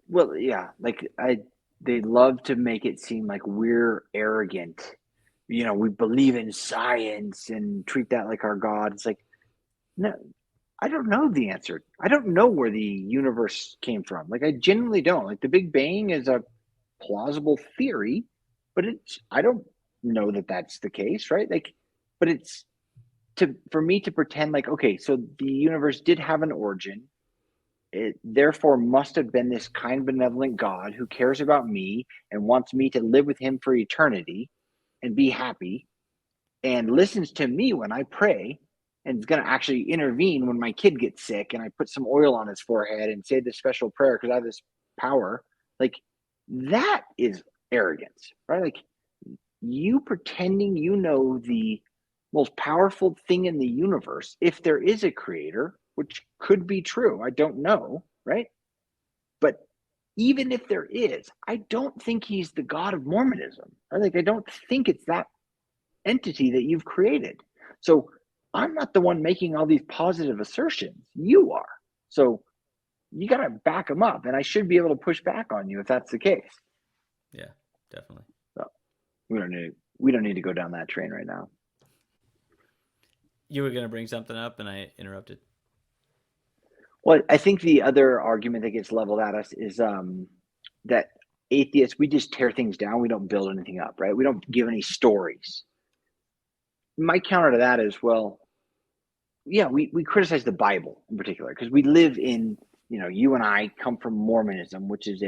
Well, yeah, like they love to make it seem like we're arrogant. We believe in science and treat that like our God. It's like, no, I don't know the answer. I don't know where the universe came from. Like, I genuinely don't. Like, the Big Bang is a plausible theory, but I don't know that that's the case, right? Like, but it's for me to pretend like, okay, so the universe did have an origin. It therefore must have been this kind, benevolent God who cares about me and wants me to live with him for eternity and be happy and listens to me when I pray and is going to actually intervene when my kid gets sick and I put some oil on his forehead and say this special prayer because I have this power. Like, that is arrogance, right? Like, you pretending you know the most powerful thing in the universe, if there is a creator, which could be true, I don't know, right? But even if there is, I don't think he's the God of Mormonism. I don't think it's that entity that you've created. So I'm not the one making all these positive assertions. You are. So you got to back them up, and I should be able to push back on you if that's the case. Yeah, definitely. So we don't need to go down that train right now. You were gonna bring something up, and I interrupted. Well, I think the other argument that gets leveled at us is that atheists, we just tear things down. We don't build anything up, right? We don't give any stories. My counter to that is, well, yeah, we criticize the Bible in particular because we live in, you and I come from Mormonism, which is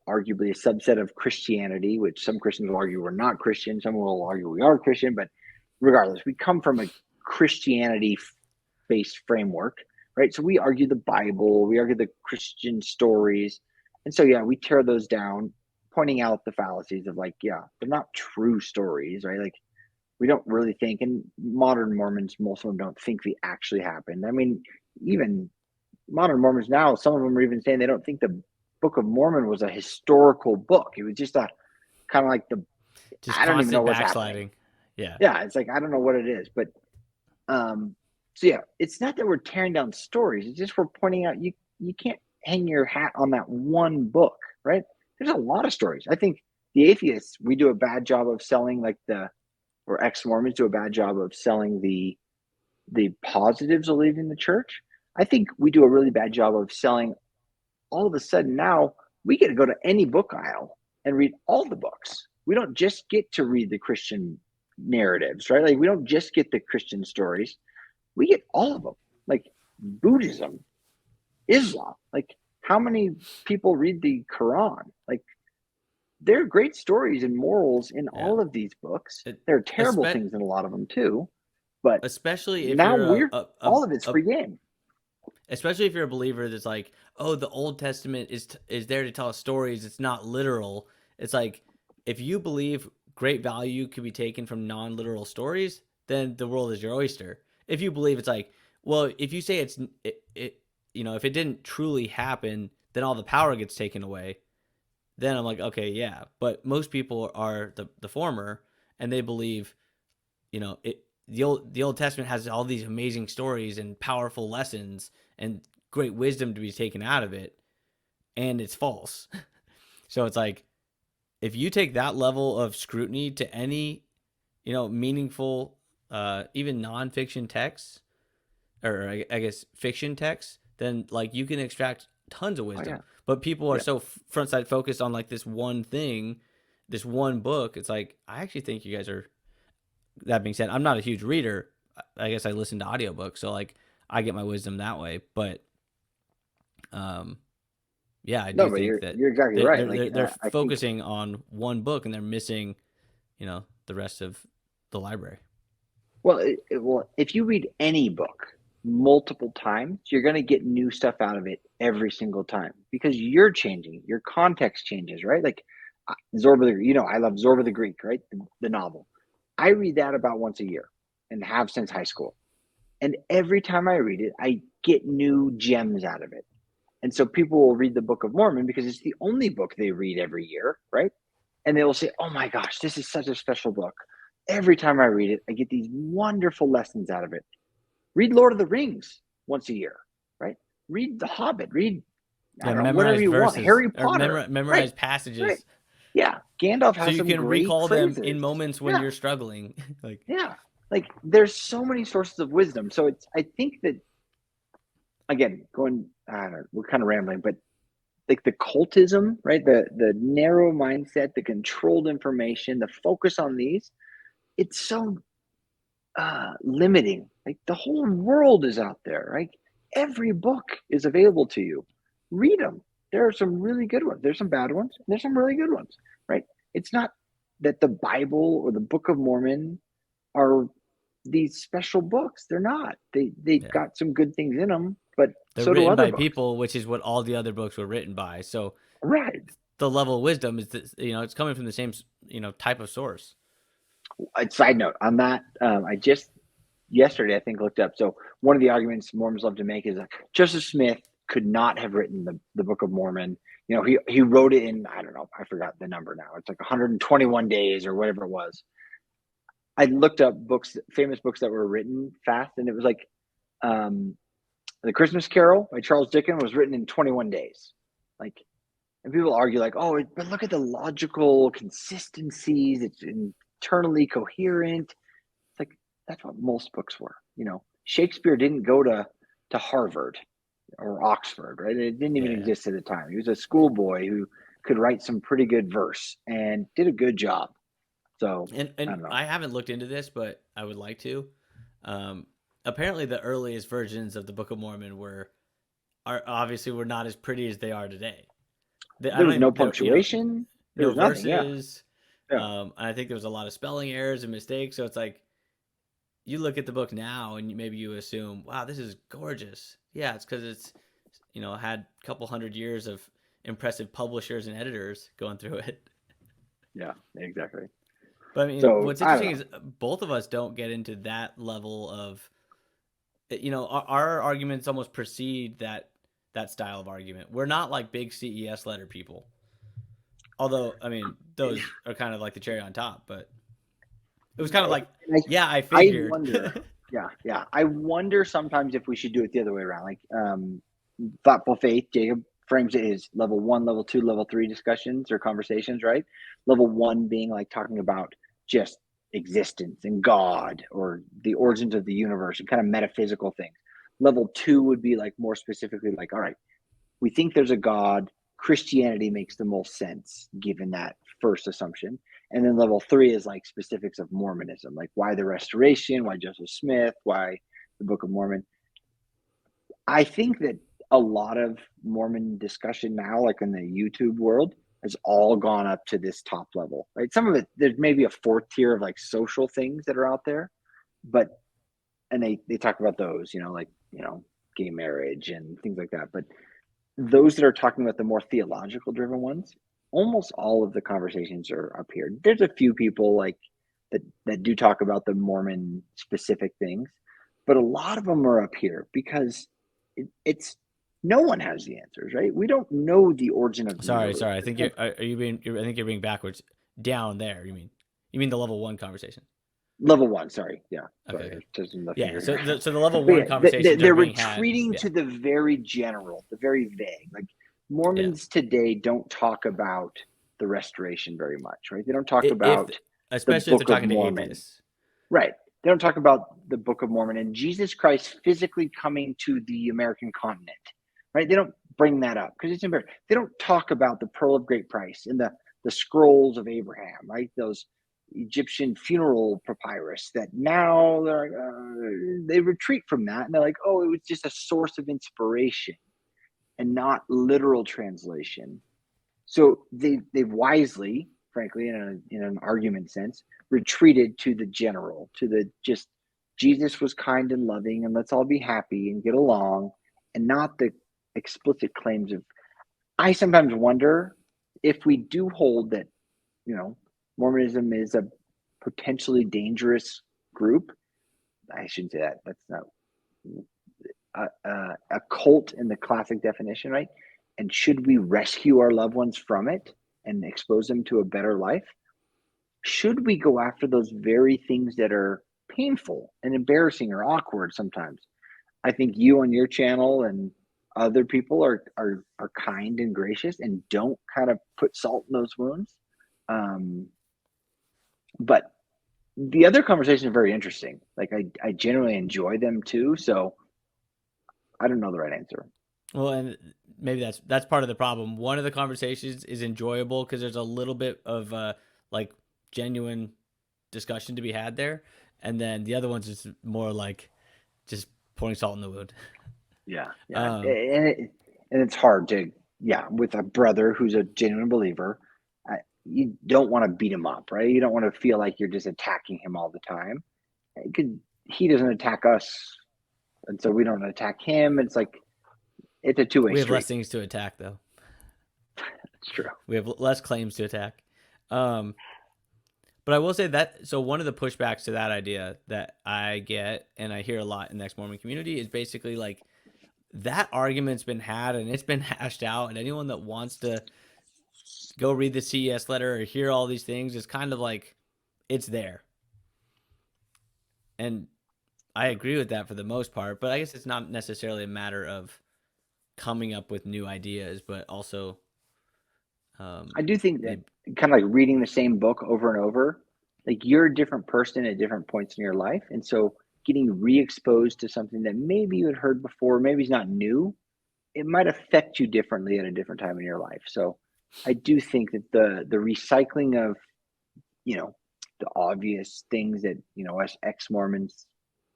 arguably a subset of Christianity, which some Christians will argue we're not Christian, some will argue we are Christian, but regardless, we come from a Christianity based framework, right? So we argue the Bible, we argue the Christian stories. And so, yeah, we tear those down, pointing out the fallacies of like, yeah, they're not true stories, right? Like, we don't really think, and modern Mormons, most of them don't think they actually happened. I mean, even modern Mormons now, some of them are even saying they don't think the Book of Mormon was a historical book. It was just a kind of like Just I don't even know constant what's happening. backsliding. Yeah. Yeah, it's like, I don't know what it is. But so yeah, it's not that we're tearing down stories. It's just we're pointing out you can't hang your hat on that one book, right? There's a lot of stories. I think the atheists, we do a bad job of selling or ex-Mormons do a bad job of selling the positives of leaving the church. I think we do a really bad job of selling. All of a sudden now we get to go to any book aisle and read all the books. We don't just get to read the Christian narratives, right? Like, we don't just get the Christian stories. We get all of them. Like, Buddhism, Islam. Like, how many people read the Quran? Like, there are great stories and morals in Yeah. all of these books. It, There are terrible espe- things in a lot of them too. But especially if now you're all of it's free game. especially if you're a believer that's like, oh, the Old Testament is there to tell us stories. It's not literal. It's like, if you believe great value could be taken from non-literal stories, then the world is your oyster. If you believe it's like, well, if you say it if it didn't truly happen, then all the power gets taken away. Then I'm like, okay, yeah. But most people are the former, and they believe, the Old Testament has all these amazing stories and powerful lessons and great wisdom to be taken out of it, and it's false. So it's like, if you take that level of scrutiny to any, meaningful, even nonfiction texts, or I guess fiction texts, then like you can extract tons of Oh wisdom. yeah, But people are yeah. so front side focused on like this one thing, this one book. It's like, I actually think you guys are. That being said, I'm not a huge reader. I guess I listen to audiobooks, so like I get my wisdom that way. But um, yeah, I No, do but think you're that you're exactly right. Like, they're I think, focusing on one book and they're missing, the rest of the library. well, if you read any book multiple times, you're going to get new stuff out of it every single time because you're changing, your context changes, right? Like, Zorba I love Zorba the Greek, right? The novel. I read that about once a year and have since high school. And every time I read it, I get new gems out of it. And so people will read the Book of Mormon because it's the only book they read every year, right? And they will say, oh my gosh, this is such a special book. Every time I read it, I get these wonderful lessons out of it. Read Lord of the Rings once a year, right? Read The Hobbit, read I Yeah, don't know, whatever memorize you want. verses Harry or Potter. Right. memorize Right. passages Yeah. Gandalf so has you some can great recall them in phrases. moments when Yeah. you're struggling. Like, Yeah. Like there's so many sources of wisdom. So I think that, again, I don't know, we're kind of rambling, but like the cultism, right? The narrow mindset, the controlled information, the focus on these, it's so limiting. Like the whole world is out there, right? Every book is available to you. Read them. There are some really good ones. There's some bad ones. And there's some really good ones, right? It's not that the Bible or the Book of Mormon are these special books. They're not. They've yeah, got some good things in them, but they're so do written other by books. people, which is what all the other books were written by. So Right. the level of wisdom is that, it's coming from the same type of source. A side note on that, I just yesterday I think looked up. So one of the arguments Mormons love to make is that Joseph Smith could not have written the Book of Mormon. He wrote it in, I don't know, I forgot the number now. It's like 121 days or whatever it was. I looked up famous books that were written fast, and it was like um, the Christmas Carol by Charles Dickens was written in 21 days. Like, and people argue like, oh, but look at the logical consistencies. It's internally coherent. It's like that's what most books were. Shakespeare didn't go to Harvard or Oxford, right? It didn't even Yeah. exist at the time. He was a schoolboy who could write some pretty good verse and did a good job. So I And don't know. I haven't looked into this, but I would like to. Um, Apparently, the earliest versions of the Book of Mormon are obviously were not as pretty as they are today. I There don't was no even punctuation. There no was nothing. Yeah, verses. yeah, And I think there was a lot of spelling errors and mistakes. So it's like you look at the book now and maybe you assume, wow, this is gorgeous. Yeah, it's because it's had a couple hundred years of impressive publishers and editors going through it. yeah. Exactly. But I mean, So what's I don't interesting know. is both of us don't get into that level of, our arguments almost precede that style of argument. We're not like big CES letter people. Although, I mean, those are kind of like the cherry on top, but it was kind of like, And yeah, I I figured. wonder. Yeah, yeah. I wonder sometimes if we should do it the other way around. Like thoughtful faith, Jacob frames it as level 1, level 2, level 3 discussions or conversations, right? Level 1 being like talking about just existence and God or the origins of the universe and kind of metaphysical things. Level 2 would be like more specifically like, all right, we think there's a God. Christianity makes the most sense given that first assumption. And then level 3 is like specifics of Mormonism, like why the Restoration, why Joseph Smith, why the Book of Mormon. I think that a lot of Mormon discussion now, like in the YouTube world, has all gone up to this top level, right? Some of it, there's maybe a fourth tier of like social things that are out there, but, and they talk about those, like, gay marriage and things like that. But those that are talking about the more theological driven ones, almost all of the conversations are up here. There's a few people like that do talk about the Mormon specific things, but a lot of them are up here because it's no one has the answers, right? We don't know the origin of the Sorry, universe. sorry. I There's think no I think you're being backwards. Down there, you mean the level one conversation? level 1. Sorry, yeah, Okay, sorry, okay. just the Yeah. finger. So the level But one yeah, conversations are they're being had. retreating Yeah, to the very general, the very vague. Like yeah. Mormons today don't talk about the restoration very much, right? They don't talk If about the especially if they're Book of talking to Mormon, atheists. right? They don't talk about the Book of Mormon and Jesus Christ physically coming to the American continent, right? They don't bring that up because it's embarrassing. They don't talk about the pearl of great price and the scrolls of Abraham, right? Those Egyptian funeral papyrus that now they're like, they retreat from that and they're like, oh, it was just a source of inspiration and not literal translation. So they've wisely, frankly, in an argument sense, retreated to the general, to the just Jesus was kind and loving, and let's all be happy and get along, and not the explicit claims of. I sometimes wonder if we do hold that, Mormonism is a potentially dangerous group. I shouldn't say that. That's not a cult in the classic definition, right? And should we rescue our loved ones from it and expose them to a better life? Should we go after those very things that are painful and embarrassing or awkward sometimes? I think you on your channel and other people are kind and gracious and don't kind of put salt in those wounds. But the other conversations are very interesting. Like I generally enjoy them too. So I don't know the right answer. Well, and maybe that's part of the problem. One of the conversations is enjoyable because there's a little bit of like genuine discussion to be had there, and then the other one's just more like just pouring salt in the wound. Yeah, yeah, Um, and it's hard to, yeah, with a brother who's a genuine believer. You don't want to beat him up, right? You don't want to feel like you're just attacking him all the time. He doesn't attack us, and so we don't attack him. It's like it's a two-way we have less street. things to attack, though. It's true. We have less claims to attack. Um, but I will say that so one of the pushbacks to that idea that I get and I hear a lot in the ex-Mormon community is basically like that argument's been had and it's been hashed out, and anyone that wants to go read the CES letter or hear all these things is kind of like it's there. And I agree with that for the most part, but I guess it's not necessarily a matter of coming up with new ideas, but also I do think that maybe kind of like reading the same book over and over, like you're a different person at different points in your life. And so getting re-exposed to something that maybe you had heard before, maybe it's not new, it might affect you differently at a different time in your life. So I do think that the recycling of, you know, the obvious things that, us ex-Mormons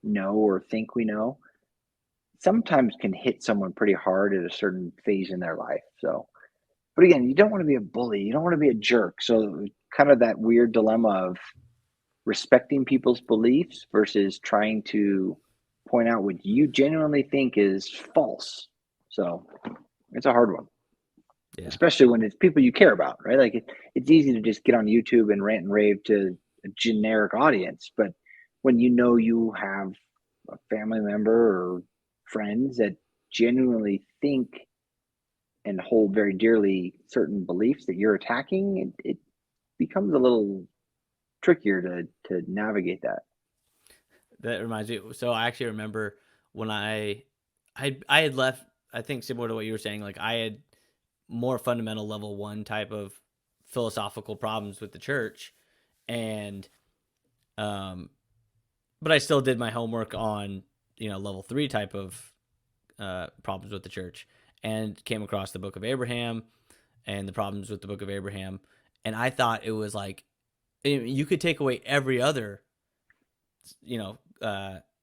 know or think we know sometimes can hit someone pretty hard at a certain phase in their life. So, but again, you don't want to be a bully. You don't want to be a jerk. So kind of that weird dilemma of respecting people's beliefs versus trying to point out what you genuinely think is false. So it's a hard one, yeah. especially when it's people you care about, right? Like it's easy to just get on YouTube and rant and rave to a generic audience, but when you have a family member or friends that genuinely think and hold very dearly certain beliefs that you're attacking, it becomes a little trickier to navigate that. That reminds me. So I actually remember when I had left. I think similar to what you were saying. Like I had more fundamental level one type of philosophical problems with the church, and um, but I still did my homework on level three type of problems with the church, and came across the Book of Abraham and the problems with the Book of Abraham, and I thought it was like you could take away every other you know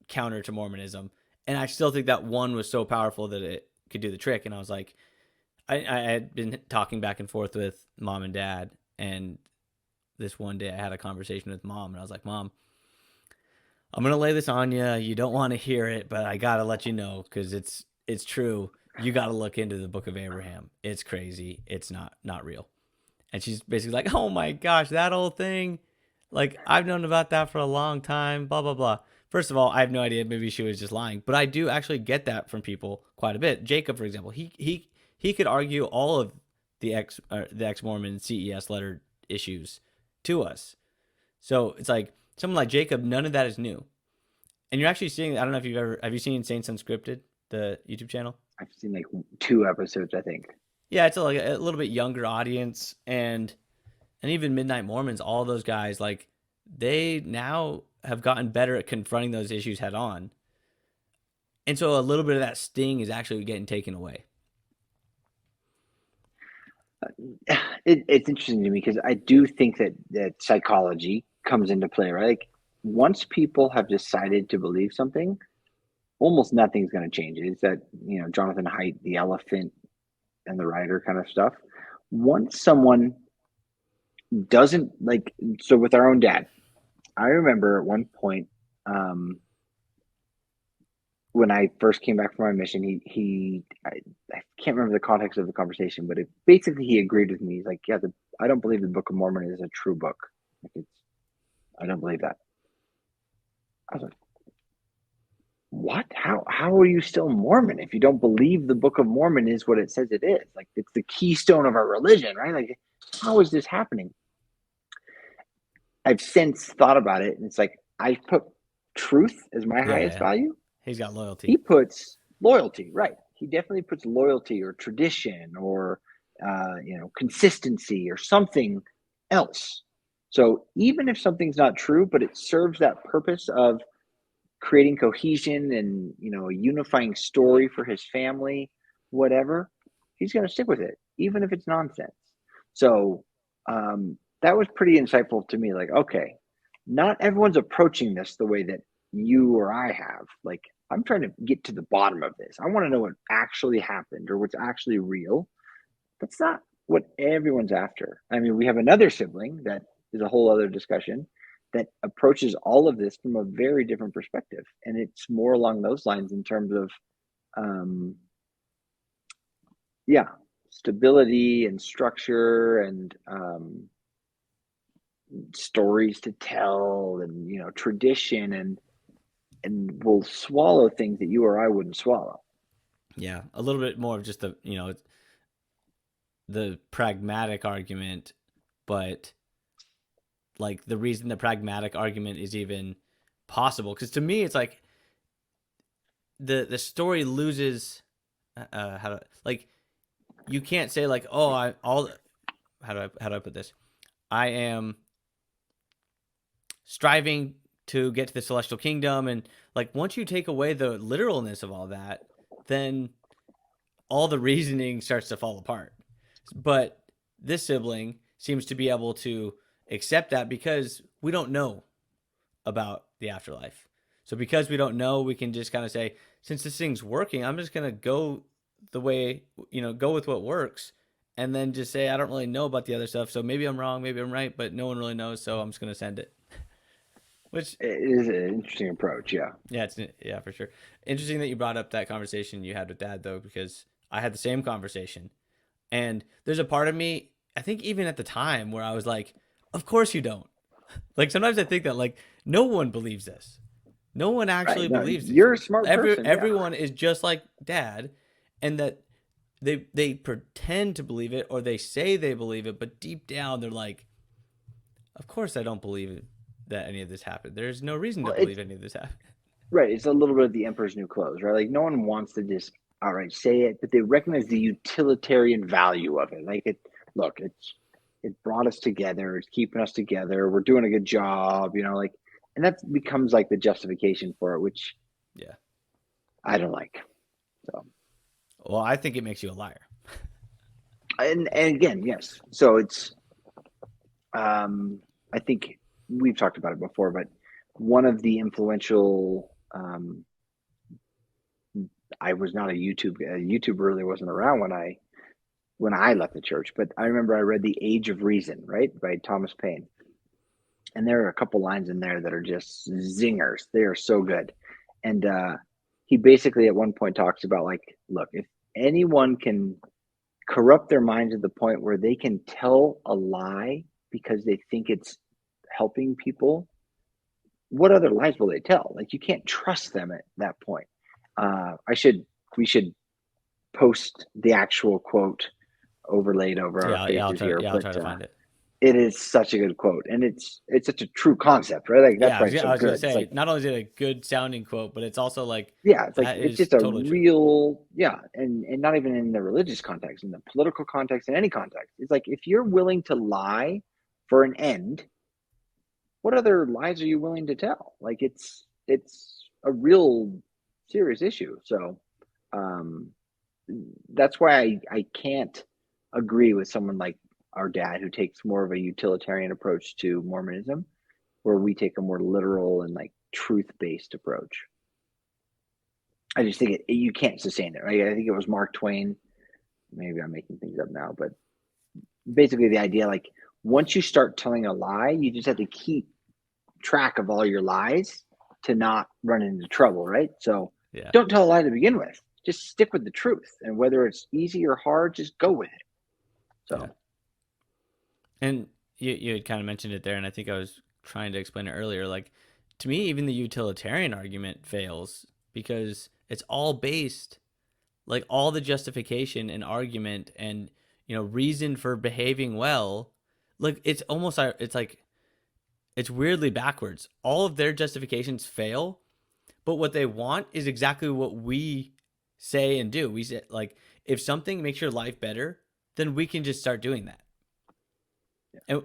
counter to Mormonism, and I still think that one was so powerful that it could do the trick. And I was like, I had been talking back and forth with mom and dad, and this one day I had a conversation with mom, and I was like, Mom, I'm gonna lay this on you. You don't want to hear it, but I gotta let you know because it's true. You got to look into the Book of Abraham. It's crazy. It's not real. And she's basically like, "Oh my gosh, that old thing! Like I've known about that for a long time." Blah blah blah. First of all, I have no idea. Maybe she was just lying, but I do actually get that from people quite a bit. Jacob, for example, he could argue all of the ex Mormon CES letter issues to us. So it's like someone like Jacob, none of that is new. And you're actually seeing. I don't know if have you seen Saints Unscripted, the YouTube channel? I've seen like 2 episodes, I think. Yeah, it's like a little bit younger audience, and even Midnight Mormons, all those guys, like they now have gotten better at confronting those issues head on. And so a little bit of that sting is actually getting taken away. It's interesting to me because I do think that psychology comes into play, right? Like once people have decided to believe something, almost nothing's going to change it. It's that, Jonathan Haidt, the elephant and the rider kind of stuff. Once someone doesn't like, so with our own dad, I remember at one point, when I first came back from my mission, I can't remember the context of the conversation, but basically he agreed with me. He's like, yeah, I don't believe the Book of Mormon is a true book. Like I don't believe that. I was like, what? How are you still Mormon if you don't believe the Book of Mormon is what it says it is? Like it's the keystone of our religion, right? Like how is this happening? I've since thought about it, and it's like I put truth as my highest Yeah, value. he's got loyalty. He puts loyalty, right? he definitely puts loyalty or tradition or consistency or something else. So even if something's not true, but it serves that purpose of creating cohesion and a unifying story for his family, whatever, he's going to stick with it, even if it's nonsense. So that was pretty insightful to me. Like, okay, not everyone's approaching this the way that you or I have. Like, I'm trying to get to the bottom of this. I want to know what actually happened or what's actually real. That's not what everyone's after. I mean, we have another sibling that is a whole other discussion that approaches all of this from a very different perspective. And it's more along those lines in terms of, um, yeah, stability and structure and stories to tell and, tradition and will swallow things that you or I wouldn't swallow. Yeah, a little bit more of just the pragmatic argument, but like the reason the pragmatic argument is even possible, because to me it's like the story loses how to, like, you can't say like, oh, I all how do I put this, I am striving to get to the celestial kingdom, and like once you take away the literalness of all that, then all the reasoning starts to fall apart. But this sibling seems to be able to accept that because we don't know about the afterlife. So because we don't know, we can just kind of say, since this thing's working, I'm just going to go the way, go with what works, and then just say, I don't really know about the other stuff. So maybe I'm wrong, maybe I'm right, but no one really knows. So I'm just going to send it. Which, It is an interesting approach. Yeah. yeah, for sure. Interesting that you brought up that conversation you had with dad, though, because I had the same conversation. And there's a part of me, I think even at the time, where I was like, of course you don't. Like sometimes I think that like no one believes this. No one Right. actually No, believes these you're a things. smart person. Yeah. Everyone is just like dad, and that they pretend to believe it, or they say they believe it, but deep down they're like, of course I don't believe that any of this happened. There's no reason to Well, it's believe any of this happened. right. It's a little bit of the emperor's new clothes, right? Like no one wants to just outright say it, but they recognize the utilitarian value of it. Like look, it brought us together. It's keeping us together. We're doing a good job, like, and that becomes like the justification for it, which Yeah. I don't like. So, Well, I think it makes you a liar. and again, yes. So I think we've talked about it before, but one of the influential, I was not a YouTube really wasn't around when I left the church, but I remember I read The Age of Reason, right, by Thomas Paine. And there are a couple lines in there that are just zingers. They are so good. And he basically at one point talks about like, look, if anyone can corrupt their mind to the point where they can tell a lie because they think it's helping people, what other lies will they tell? Like you can't trust them at that point. We should post the actual quote overlaid over our faces here, Yeah, I'll but try to find it. it is such a good quote, and it's such a true concept, right? Like that's Yeah, why it's so I was gonna good. It's say, like, not only is it a good sounding quote, but it's also like yeah, it's like that it's is just a totally true. real, yeah, and not even in the religious context, in the political context, in any context. It's like if you're willing to lie for an end, what other lies are you willing to tell? Like it's a real serious issue. So um, that's why I can't agree with someone like our dad who takes more of a utilitarian approach to Mormonism, where we take a more literal and like truth based approach. I just think you can't sustain it, right? I think it was Mark Twain. Maybe I'm making things up now, but basically the idea like once you start telling a lie, you just have to keep track of all your lies to not run into trouble, right? So Yeah, don't tell a lie to begin with. Just stick with the truth. And whether it's easy or hard, just go with it. yeah. So And you had kind of mentioned it there, and I think I was trying to explain it earlier. Like to me, even the utilitarian argument fails because it's all based, like all the justification and argument and reason for behaving well. Like it's almost, it's like it's weirdly backwards. All of their justifications fail, but what they want is exactly what we say and do. We say, like, if something makes your life better, then we can just start doing that.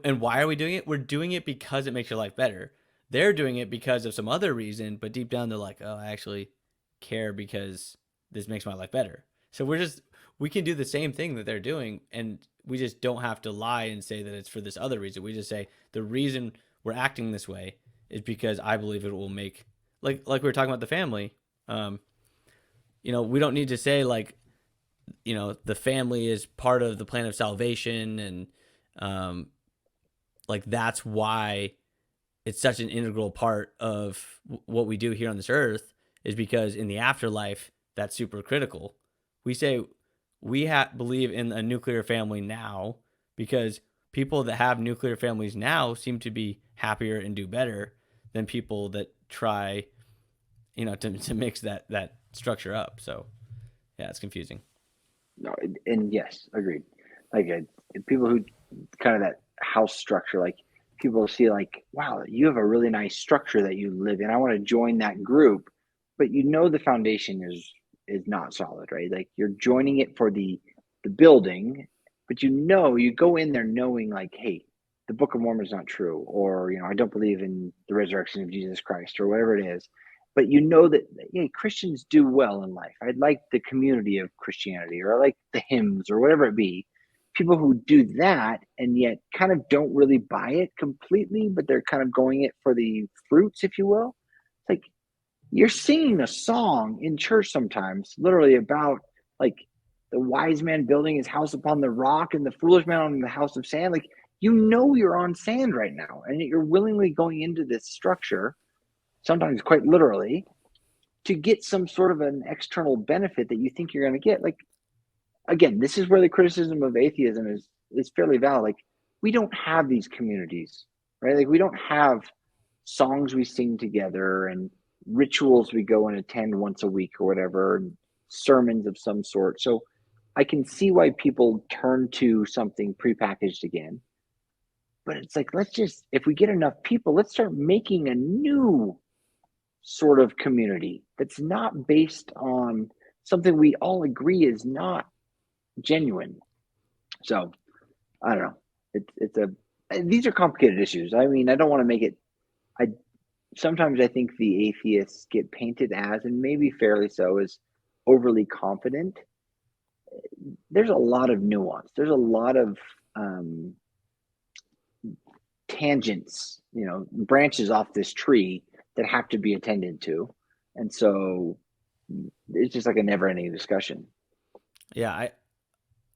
And why are we doing it? We're doing it because it makes your life better. They're doing it because of some other reason, but deep down they're like, oh, I actually care because this makes my life better. So we can do the same thing that they're doing, and we just don't have to lie and say that it's for this other reason. We just say the reason we're acting this way is because I believe it will make, like we were talking about the family. Um, we don't need to say like, the family is part of the plan of salvation, and um, like that's why it's such an integral part of what we do here on this earth, is because in the afterlife that's super critical. We say believe in a nuclear family now because people that have nuclear families now seem to be happier and do better than people that try, to mix that structure up. So yeah, it's confusing. No, and yes, agreed. Like people who kind of that house structure, like people see like, wow, you have a really nice structure that you live in. I want to join that group, but the foundation is not solid, right? Like you're joining it for the building, but you go in there knowing like, hey, the Book of Mormon is not true, or I don't believe in the resurrection of Jesus Christ, or whatever it is. But that Christians do well in life. I like the community of Christianity, or I like the hymns, or whatever it be. People who do that and yet kind of don't really buy it completely, but they're kind of going it for the fruits, if you will. It's like you're singing a song in church sometimes, literally about like the wise man building his house upon the rock and the foolish man on the house of sand. Like you're on sand right now, and you're willingly going into this structure, sometimes quite literally, to get some sort of an external benefit that you think you're going to get. Like, again, this is where the criticism of atheism is fairly valid. Like, we don't have these communities, right? Like, we don't have songs we sing together and rituals we go and attend once a week or whatever, and sermons of some sort. So I can see why people turn to something prepackaged again. But it's like, if we get enough people, let's start making a new sort of community that's not based on something we all agree is not genuine. So I don't know. These are complicated issues. I mean, I don't want to make it. I Sometimes I think the atheists get painted as, and maybe fairly so, as overly confident. There's a lot of nuance. There's a lot of tangents, branches off this tree that have to be attended to, and so it's just like a never-ending discussion. Yeah,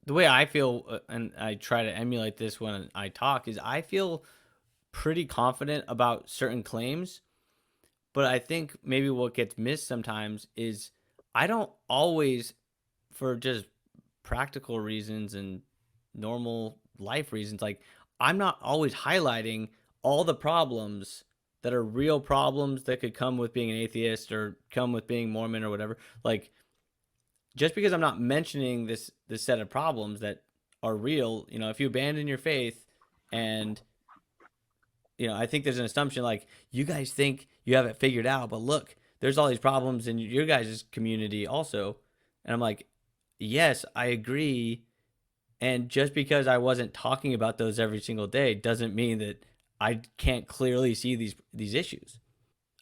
the way I feel, and I try to emulate this when I talk, is I feel pretty confident about certain claims, but I think maybe what gets missed sometimes is I don't always, for just practical reasons and normal life reasons, like I'm not always highlighting all the problems that are real problems that could come with being an atheist or come with being Mormon or whatever. Like, just because I'm not mentioning this set of problems that are real, if you abandon your faith, and I think there's an assumption like you guys think you have it figured out, but look, there's all these problems in your guys' community also. And I'm like, yes, I agree. And just because I wasn't talking about those every single day doesn't mean that I can't clearly see these issues.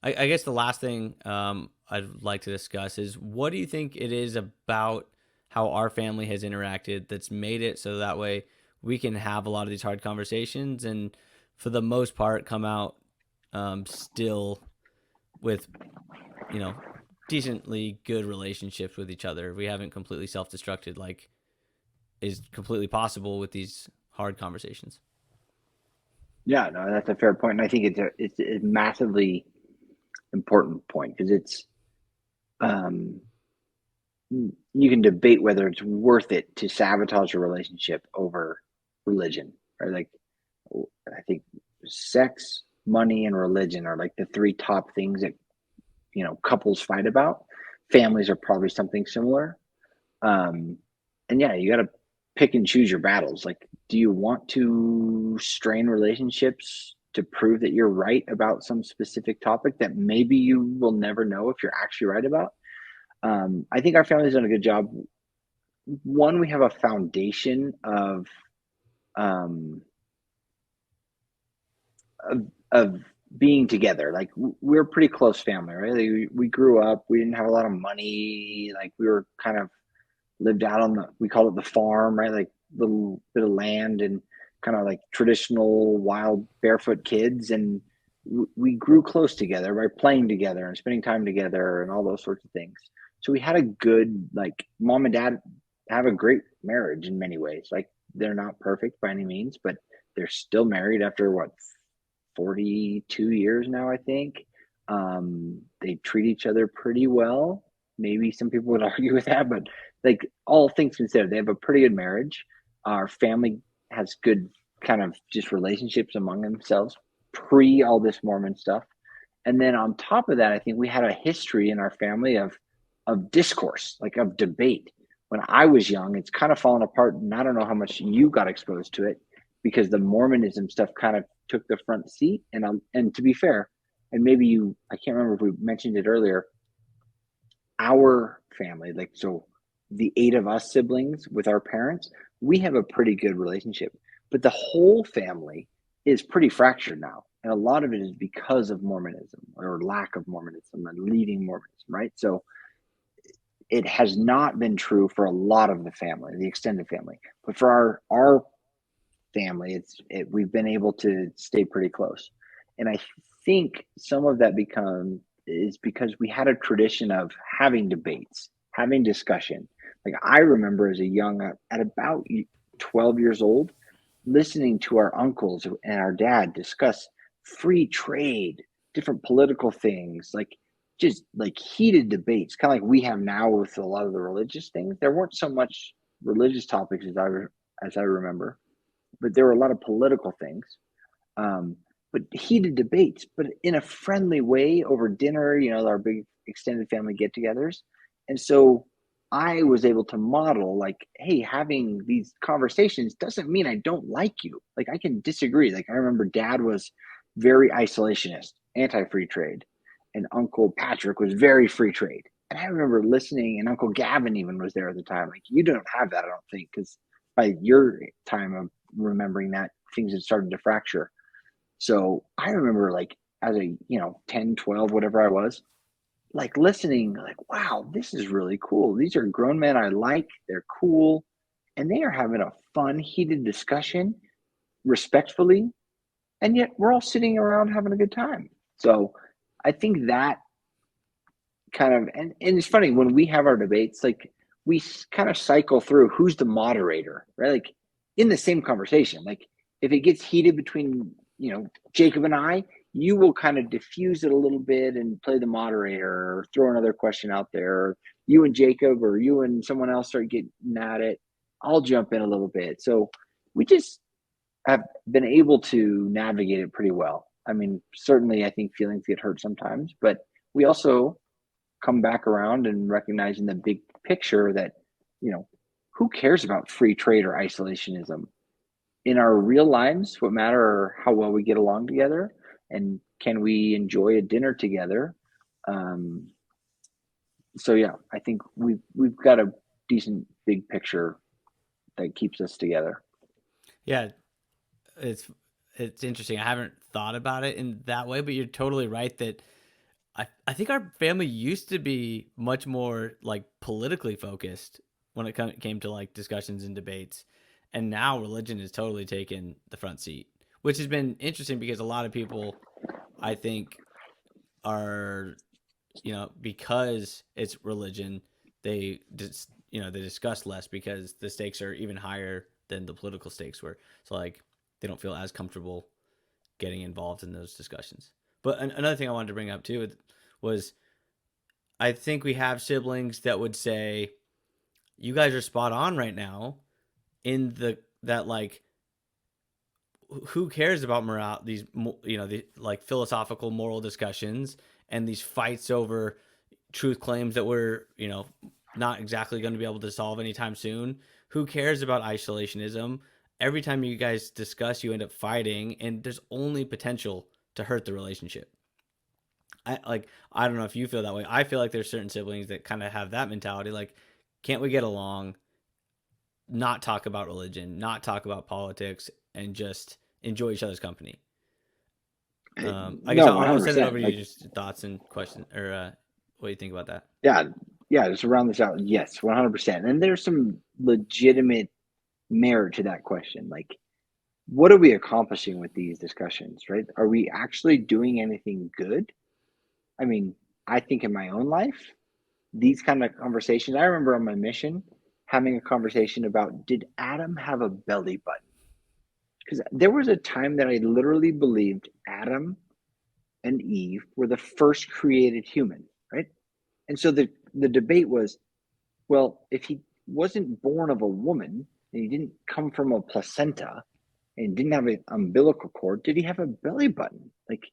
I guess the last thing I'd like to discuss is what do you think it is about how our family has interacted that's made it so that way we can have a lot of these hard conversations and for the most part come out still with decently good relationships with each other. We haven't completely self-destructed like is completely possible with these hard conversations. Yeah, no, that's a fair point, and I think it's a massively important point because it's um, you can debate whether it's worth it to sabotage a relationship over religion, right? Like, I think sex, money, and religion are like the three top things that couples fight about. Families are probably something similar. Um, and yeah, you got to pick and choose your battles. Like, do you want to strain relationships to prove that you're right about some specific topic that maybe you will never know if you're actually right about? I think our family's done a good job. One, we have a foundation um, of being together. Like we're a pretty close family, right? Like, we grew up. We didn't have a lot of money. Like we were kind of lived out on we call it the farm, right? Like little bit of land and kind of like traditional wild barefoot kids. And we grew close together by playing together and spending time together and all those sorts of things. So we had a good, like, mom and dad have a great marriage in many ways. Like they're not perfect by any means, but they're still married after what, 42 years now, I think. They treat each other pretty well. Maybe some people would argue with that, but like all things considered, they have a pretty good marriage. Our family has good kind of just relationships among themselves pre all this Mormon stuff. And then on top of that, I think we had a history in our family of discourse, like of debate. When I was young, it's kind of fallen apart, and I don't know how much you got exposed to it because the Mormonism stuff kind of took the front seat. And to be fair, and maybe I can't remember if we mentioned it earlier, our family, like, so the 8 of us siblings with our parents, we have a pretty good relationship. But the whole family is pretty fractured now. And a lot of it is because of Mormonism or lack of Mormonism and leaving Mormonism, right? So it has not been true for a lot of the family, the extended family. But for our family, we've been able to stay pretty close. And I think some of that is because we had a tradition of having debates, having discussion. Like I remember as a young, at about 12 years old, listening to our uncles and our dad discuss free trade, different political things, like just like heated debates, kind of like we have now with a lot of the religious things. There weren't so much religious topics as I remember, but there were a lot of political things, um, but heated debates, but in a friendly way over dinner, our big extended family get togethers. And so I was able to model, like, hey, having these conversations doesn't mean I don't like you. Like, I can disagree. Like, I remember dad was very isolationist, anti free trade, and Uncle Patrick was very free trade. And I remember listening, and Uncle Gavin even was there at the time. Like, you don't have that, I don't think, because by your time of remembering that, things had started to fracture. So I remember, like, as a 10, 12, whatever I was, like listening, like, wow, this is really cool. These are grown men I like. They're cool. And they are having a fun, heated discussion respectfully. And yet we're all sitting around having a good time. So I think that kind of, and it's funny when we have our debates, like we kind of cycle through who's the moderator, right? Like in the same conversation, like if it gets heated between, Jacob and I, you will kind of diffuse it a little bit and play the moderator or throw another question out there. Or you and Jacob or you and someone else start getting at it. I'll jump in a little bit. So we just have been able to navigate it pretty well. I mean, certainly I think feelings get hurt sometimes, but we also come back around and recognizing the big picture that, who cares about free trade or isolationism? In our real lives, what matter are how well we get along together and can we enjoy a dinner together. Um, so yeah, I think we've got a decent big picture that keeps us together. Yeah, it's it's interesting. I haven't thought about it in that way, but you're totally right that I think our family used to be much more like politically focused when it came to like discussions and debates, and now religion has totally taken the front seat, which has been interesting because a lot of people I think are because it's religion they discuss less because the stakes are even higher than the political stakes were. So like they don't feel as comfortable getting involved in those discussions. But another thing I wanted to bring up too was I think we have siblings that would say you guys are spot on right now in that like who cares about morale, these the like philosophical moral discussions and these fights over truth claims that we're not exactly going to be able to solve anytime soon. Who cares about isolationism? Every time you guys discuss, you end up fighting, and there's only potential to hurt the relationship. I don't know if you feel that way. I feel like there's certain siblings that kind of have that mentality. Like, can't we get along? Not talk about religion, not talk about politics, and just enjoy each other's company. I guess No, I'll send it over 100%. to you. Like, Just thoughts and questions, or what do you think about that? yeah, yeah, just round this out. Yes, 100%. And there's some legitimate merit to that question. Like, what are we accomplishing with these discussions, right? Are we actually doing anything good? I mean, I think in my own life, these kind of conversations, I remember on my mission having a conversation about, did Adam have a belly button? Because there was a time that I literally believed Adam and Eve were the first created human, right? And so the debate was, well, if he wasn't born of a woman and he didn't come from a placenta and didn't have an umbilical cord, did he have a belly button? Like,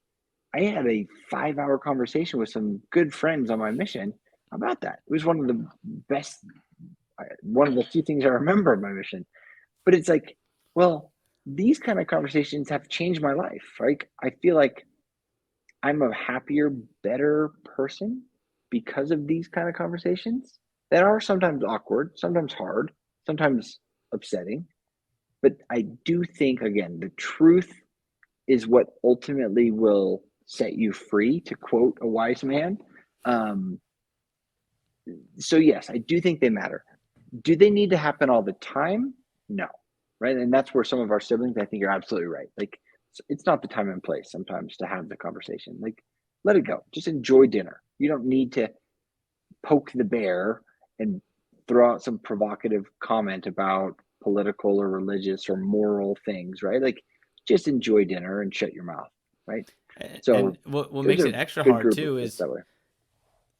I had a 5 hour conversation with some good friends on my mission about that. It was one of the best, one of the few things I remember of my mission. But it's like, well, these kind of conversations have changed my life, right? I feel like I'm a happier, better person because of these kind of conversations that are sometimes awkward, sometimes hard, sometimes upsetting. But I do think, again, the truth is what ultimately will set you free, to quote a wise man. Um, so, yes, I do think they matter. Do they need to happen all the time? No. Right. And that's where some of our siblings, I think you're absolutely right. Like, it's not the time and place sometimes to have the conversation. Like, let it go. Just enjoy dinner. You don't need to poke the bear and throw out some provocative comment about political or religious or moral things, right? Like, just enjoy dinner and shut your mouth, right? And So what it was makes a it extra good hard group of too us is that way.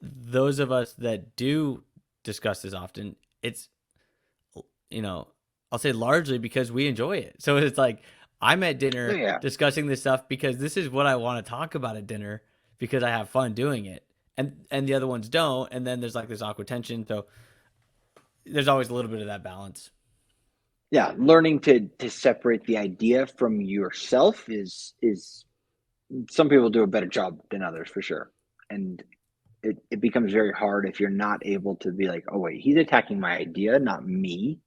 those of us that do discuss this often. It's you know, I'll say largely because we enjoy it. So it's like I'm at Oh, dinner yeah. discussing this stuff because this is what I want to talk about at dinner because I have fun doing it. And the other ones don't, and then there's like this awkward tension. So there's always a little bit of that balance. Yeah. Learning to separate the idea from yourself is some people do a better job than others for sure. And it becomes very hard if you're not able to be like, oh wait, he's attacking my idea, not me.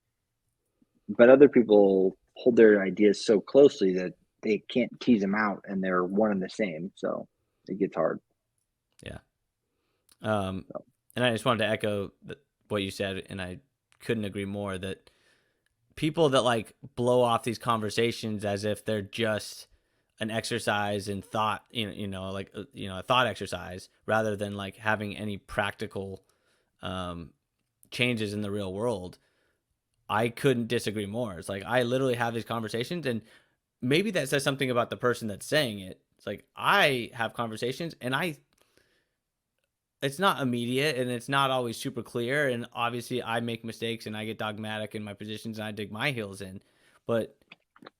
But other people hold their ideas so closely that they can't tease them out and they're one and the same. So it gets hard. Yeah. Um, So, and I just wanted to echo what you said, and I couldn't agree more that people that like blow off these conversations as if they're just an exercise in thought, like a thought exercise rather than like having any practical um, changes in the real world. I couldn't disagree more. It's like I literally have these conversations, and maybe that says something about the person that's saying it. It's like I have conversations, and it's not immediate and it's not always super clear. And obviously, I make mistakes and I get dogmatic in my positions and I dig my heels in. But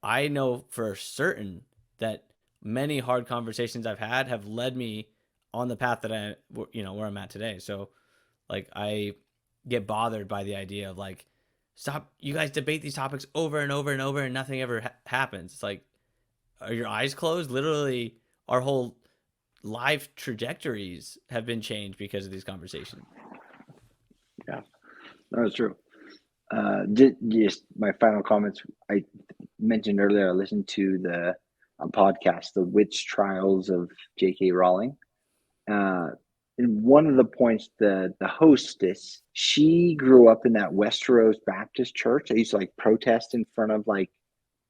I know for certain that many hard conversations I've had have led me on the path that where I'm at today. So, like, I get bothered by the idea of like, stop, you guys debate these topics over and over and over and nothing ever happens. It's like, are your eyes closed? Literally, our whole life trajectories have been changed because of these conversations. yeah, that was true. Just my final comments. I mentioned earlier, I listened to the podcast, The Witch Trials of J.K. Rowling. Uh, and one of the points, the hostess, she grew up in that Westeros Baptist church. I used to like protest in front of, like,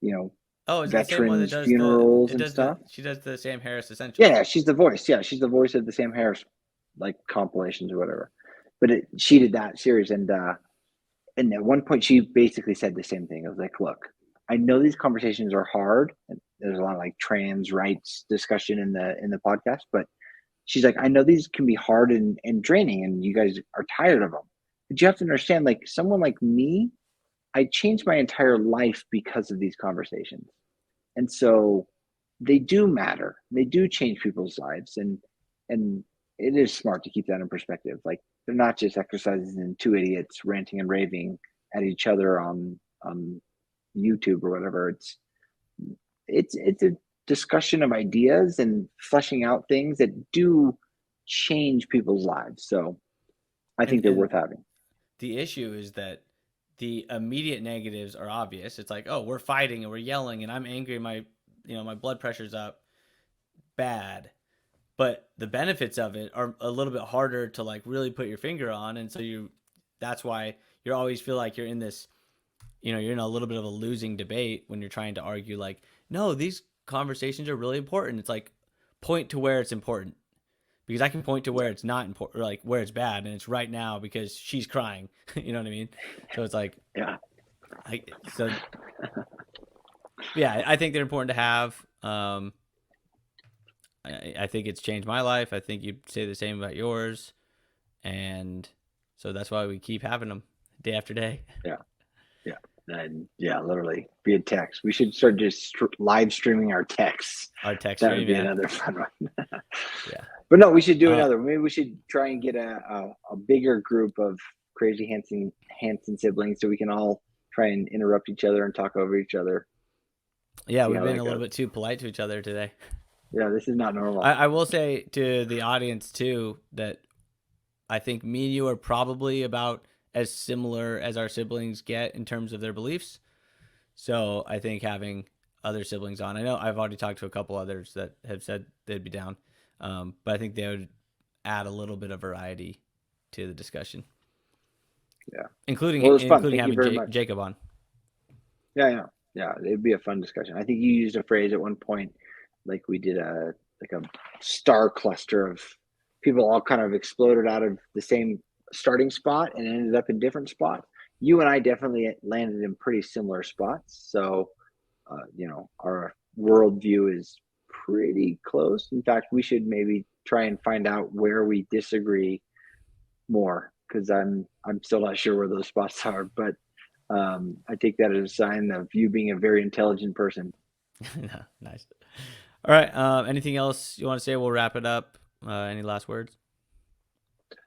you know, Oh, is it the same one that veterans does the funerals it and does the stuff. she does the Sam Harris Essentials? Yeah, she's the voice. Yeah, she's the voice of the Sam Harris, like, compilations or whatever. But she did that series, and at one point she basically said the same thing. I was like, look, I know these conversations are hard, and there's a lot of like trans rights discussion in the podcast, but she's like, I know these can be hard and draining, and you guys are tired of them. But you have to understand, like, someone like me, I changed my entire life because of these conversations. And so they do matter. They do change people's lives. And it is smart to keep that in perspective. Like, they're not just exercises in two idiots ranting and raving at each other on YouTube or whatever. It's a discussion of ideas and fleshing out things that do change people's lives. So I think they're And worth having. the issue is that the immediate negatives are obvious. It's like, oh, we're fighting and we're yelling and I'm angry, my blood pressure's up, bad. But the benefits of it are a little bit harder to like really put your finger on, and so that's why you always feel like you're in this, you're in a little bit of a losing debate when you're trying to argue like, no, these conversations are really important. It's like point to where it's important, because I can point to where it's not important, or like where it's bad, and it's right now because she's crying. You know what I mean? So it's like, Yeah. so yeah, I think they're important to have. I think it's changed my life. I think you'd say the same about yours, and so that's why we keep having them day after day. Yeah. Yeah. And yeah, literally via text. We should start just live streaming our texts. Our text That would stream, be yeah, another fun one. yeah. But no, we should do Uh, another. Maybe we should try and get a bigger group of crazy Hanson siblings so we can all try and interrupt each other and talk over each other. yeah, See we've how been that a little goes. bit too polite to each other today. Yeah, this is not I, normal. I will say to the audience too that I think me and you are probably about as similar as our siblings get in terms of their beliefs. So I think having other siblings on, I know I've already talked to a couple others that have said they'd be down, but I think they would add a little bit of variety to the discussion, Yeah. including Well, it was fun. including Thank you having very much. Jacob on. Yeah, yeah, yeah. It'd be a fun discussion. I think you used a phrase at one point, like we did a star cluster of people all kind of exploded out of the same starting spot and ended up in different spots. You and I definitely landed in pretty similar spots. So, our worldview is pretty close. In fact, we should maybe try and find out where we disagree more because I'm still not sure where those spots are, but I take that as a sign of you being a very intelligent person. Nice. All right. Anything else you want to say? We'll wrap it up. Any last words?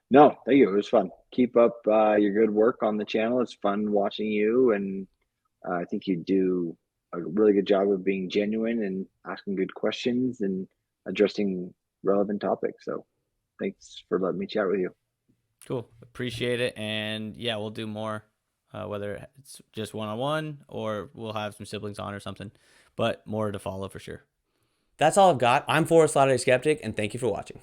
No, thank you. It was fun. Keep up your good work on the channel. It's fun watching you, and I think you do a really good job of being genuine and asking good questions and addressing relevant topics. So, thanks for letting me chat with you. Cool. Appreciate it. And yeah, we'll do more, whether it's just one on one or we'll have some siblings on or something, but more to follow for sure. That's all I've got. I'm Forrest Latter-day Skeptic, and thank you for watching.